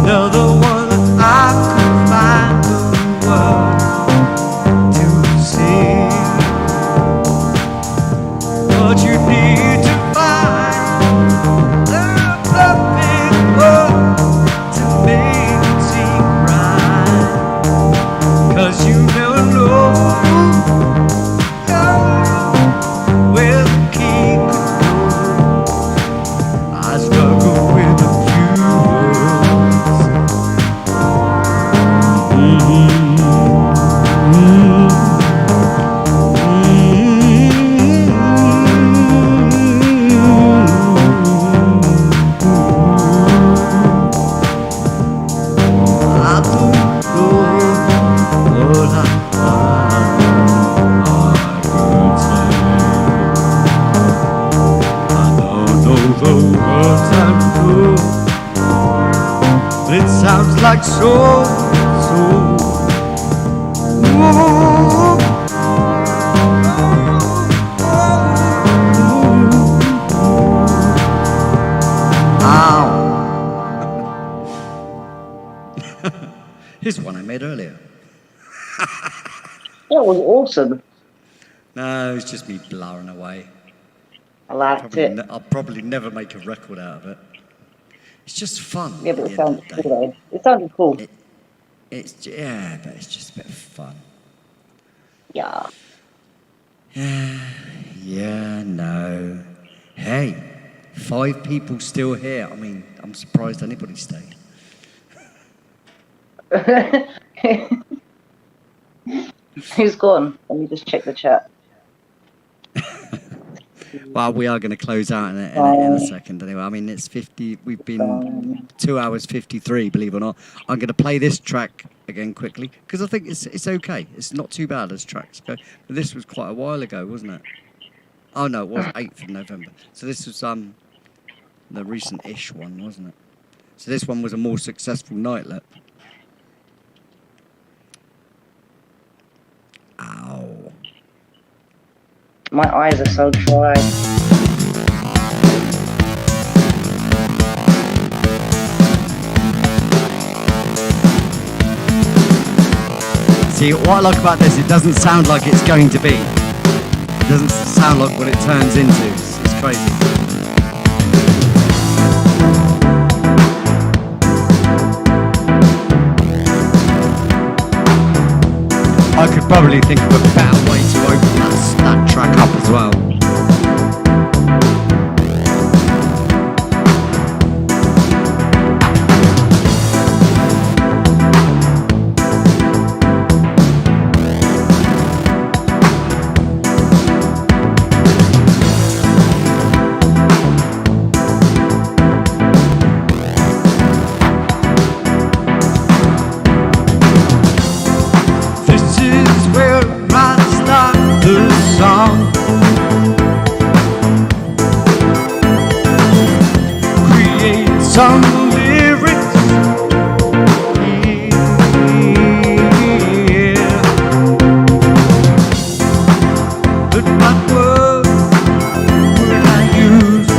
Another one that I could find the words to sing. But you need to find the perfect word to make it seem right. 'Cause you never know where the key could go. I struggle with a few words. I don't know what I could say. I don't know the words I know. It sounds like so. Here's one I made earlier. That was awesome. No, it's just me blowing away. I liked it. I'll probably never make a record out of it. It's just fun. Yeah, but at it the end of sounded the cool day. though. It sounded cool. But it's just a bit of fun. Yeah. Yeah, no. Hey, 5 people still here. I mean, I'm surprised anybody stayed. Who's gone? Let me just check the chat. Well, we are going to close out in a second anyway. I mean, it's 50. We've been 2 hours 53, believe it or not. I'm going to play this track again quickly because I think it's okay. It's not too bad as tracks go. But this was quite a while ago, wasn't it? Oh no, it was 8th of November. So this was the recent-ish one, wasn't it? So this one was a more successful nightlet. Ow. My eyes are so dry. See, what I like about this, it doesn't sound like it's going to be. It doesn't sound like what it turns into. It's crazy. I could probably think of a better way to open that track up as well. Some lyrics, yeah. But what word would I use?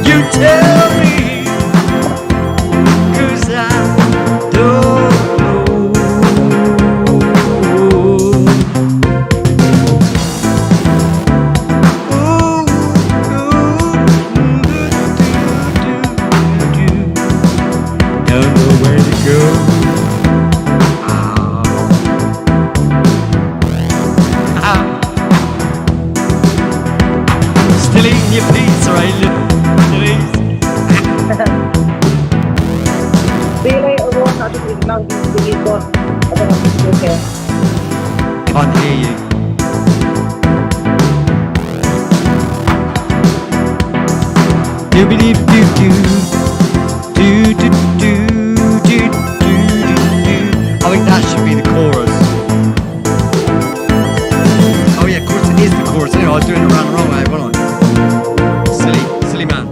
You tell me, 'cause I don't know. Don't know where to go. Still eating your pizza, eh, Louise? See you later, Ron. I just didn't know he's gone. I don't know if he's still here. Can't hear you. Doobie-doo-doo-doo. I think that should be the chorus. Oh yeah, of course it is the chorus. Anyway, I was doing it around the wrong way, wasn't I? Silly man.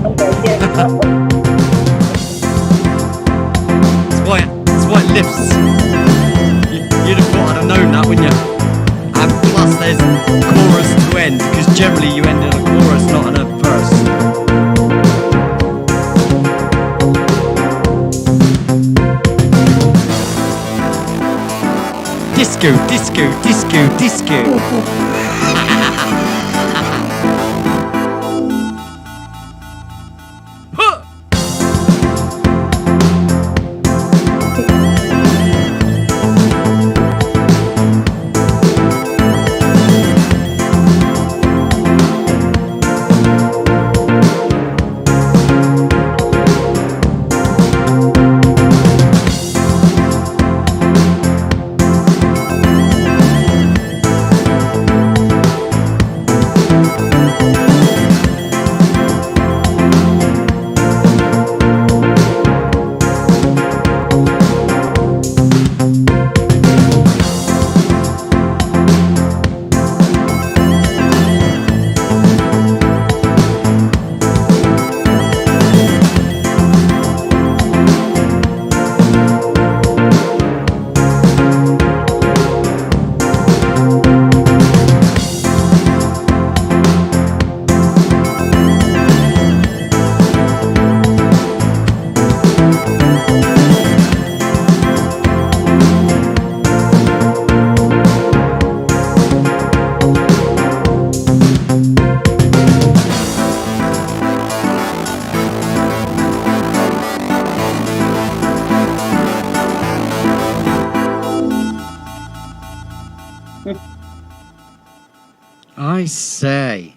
Okay, yeah. It's why it lifts. You'd have thought I'd have known that, wouldn't you? And plus there's chorus to end, because generally you end in a chorus, not in a verse. Disco, disco, disco, disco. I say,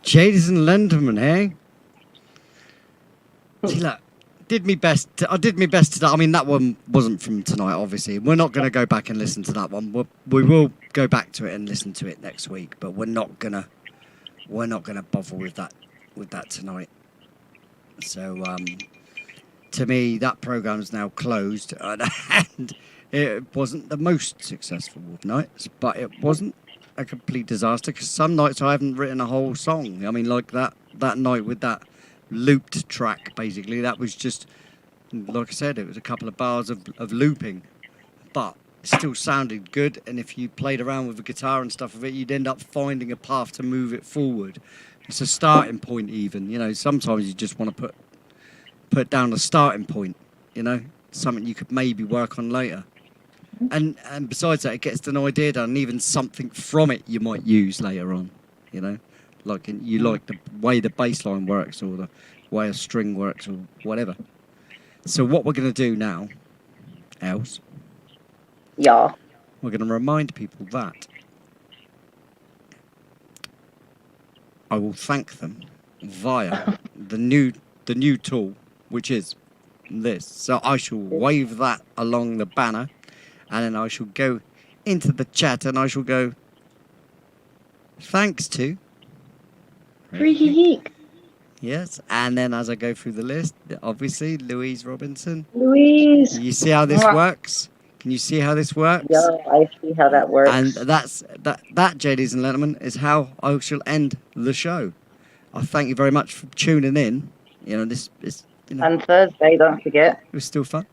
Jadies and Lenderman, eh? See, look, did me best. I did my best today. I mean, that one wasn't from tonight, obviously. We're not going to go back and listen to that one. We will go back to it and listen to it next week, but we're not gonna bother with that tonight. So, to me, that program's now closed, and it wasn't the most successful of nights, but it wasn't a complete disaster, because some nights I haven't written a whole song. I mean, like that night with that looped track, basically, that was just, like I said, it was a couple of bars of looping, but it still sounded good. And if you played around with the guitar and stuff of it, you'd end up finding a path to move it forward. It's a starting point, even, you know. Sometimes you just want to put down a starting point, you know, something you could maybe work on later. And besides that, it gets an idea done, and even something from it you might use later on, you know. Like the way the bass line works, or the way a string works, or whatever. So what we're going to do now, Els, Yeah. we're going to remind people that I will thank them via the new tool, which is this. So I shall wave that along the banner, and then I shall go into the chat, and I shall go, thanks to... Freaky Geek. Yes, and then as I go through the list, obviously, Louise Robinson. Louise. You see how this works? Can you see how this works? Yeah, I see how that works. And that, ladies and gentlemen, is how I shall end the show. I thank you very much for tuning in. You know, this is... You know, And Thursday, don't forget. it was still fun.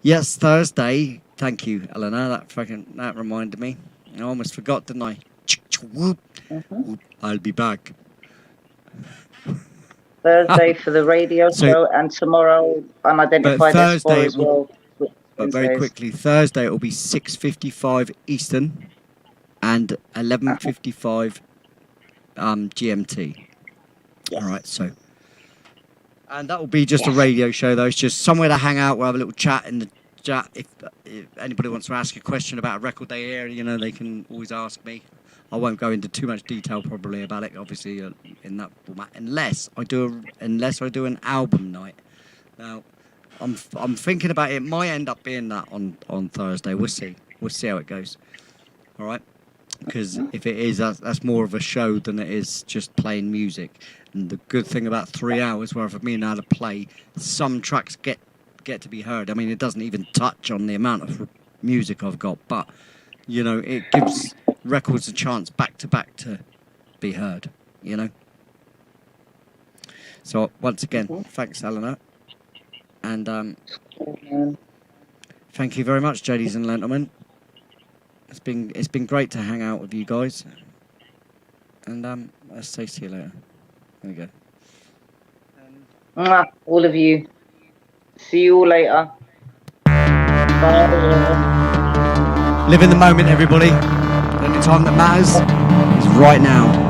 Yes, Thursday. Thank you, Eleanor. That reminded me. I almost forgot, didn't I? I'll be back. Thursday for the radio show, and tomorrow unidentified Thursday S4 as well. But very quickly, Thursday it will be 6:55 Eastern and 11:55 GMT. Yes. All right, so. And that will be just a radio show, though. It's just somewhere to hang out. We'll have a little chat in the chat. If anybody wants to ask a question about a record they hear, you know, they can always ask me. I won't go into too much detail probably about it, obviously, in that format, unless I do an album night. Now, I'm thinking about it. Might end up being that on Thursday. We'll see how it goes. All right, because if it is, that's more of a show than it is just playing music. And the good thing about 3 hours, where for me now to play, some tracks get to be heard. I mean, it doesn't even touch on the amount of music I've got, but you know, it gives records a chance back to back to be heard, you know. So once again, thanks, Eleanor, and thank you very much, ladies and gentlemen. It's been great to hang out with you guys, and I'll say see you later. There we go. Mwah, all of you. See you all later. Bye. Live in the moment, everybody. The only time that matters is right now.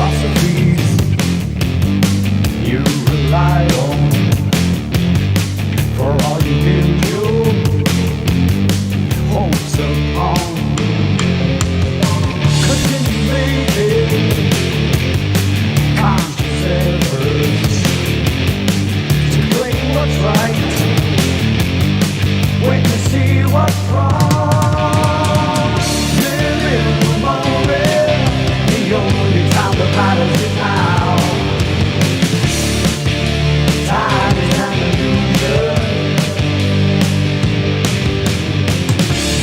philosophies you rely on for all you build your hopes upon. Continue making conscious efforts to claim what's right when you see what's wrong. Live in the moment, the only time that matters is now. Time is an illusion.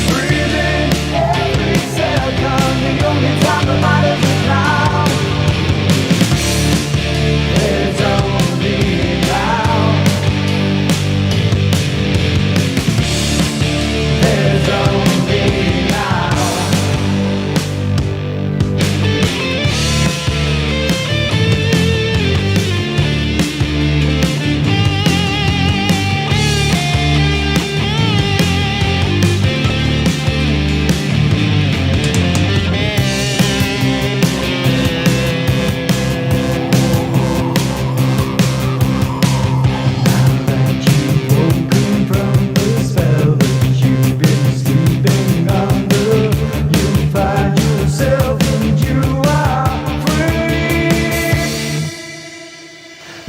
Breathing every second, the only time that matters is now. There's only now. There's only now.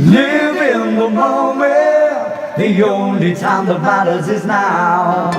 Live in the moment, the only time that matters is now.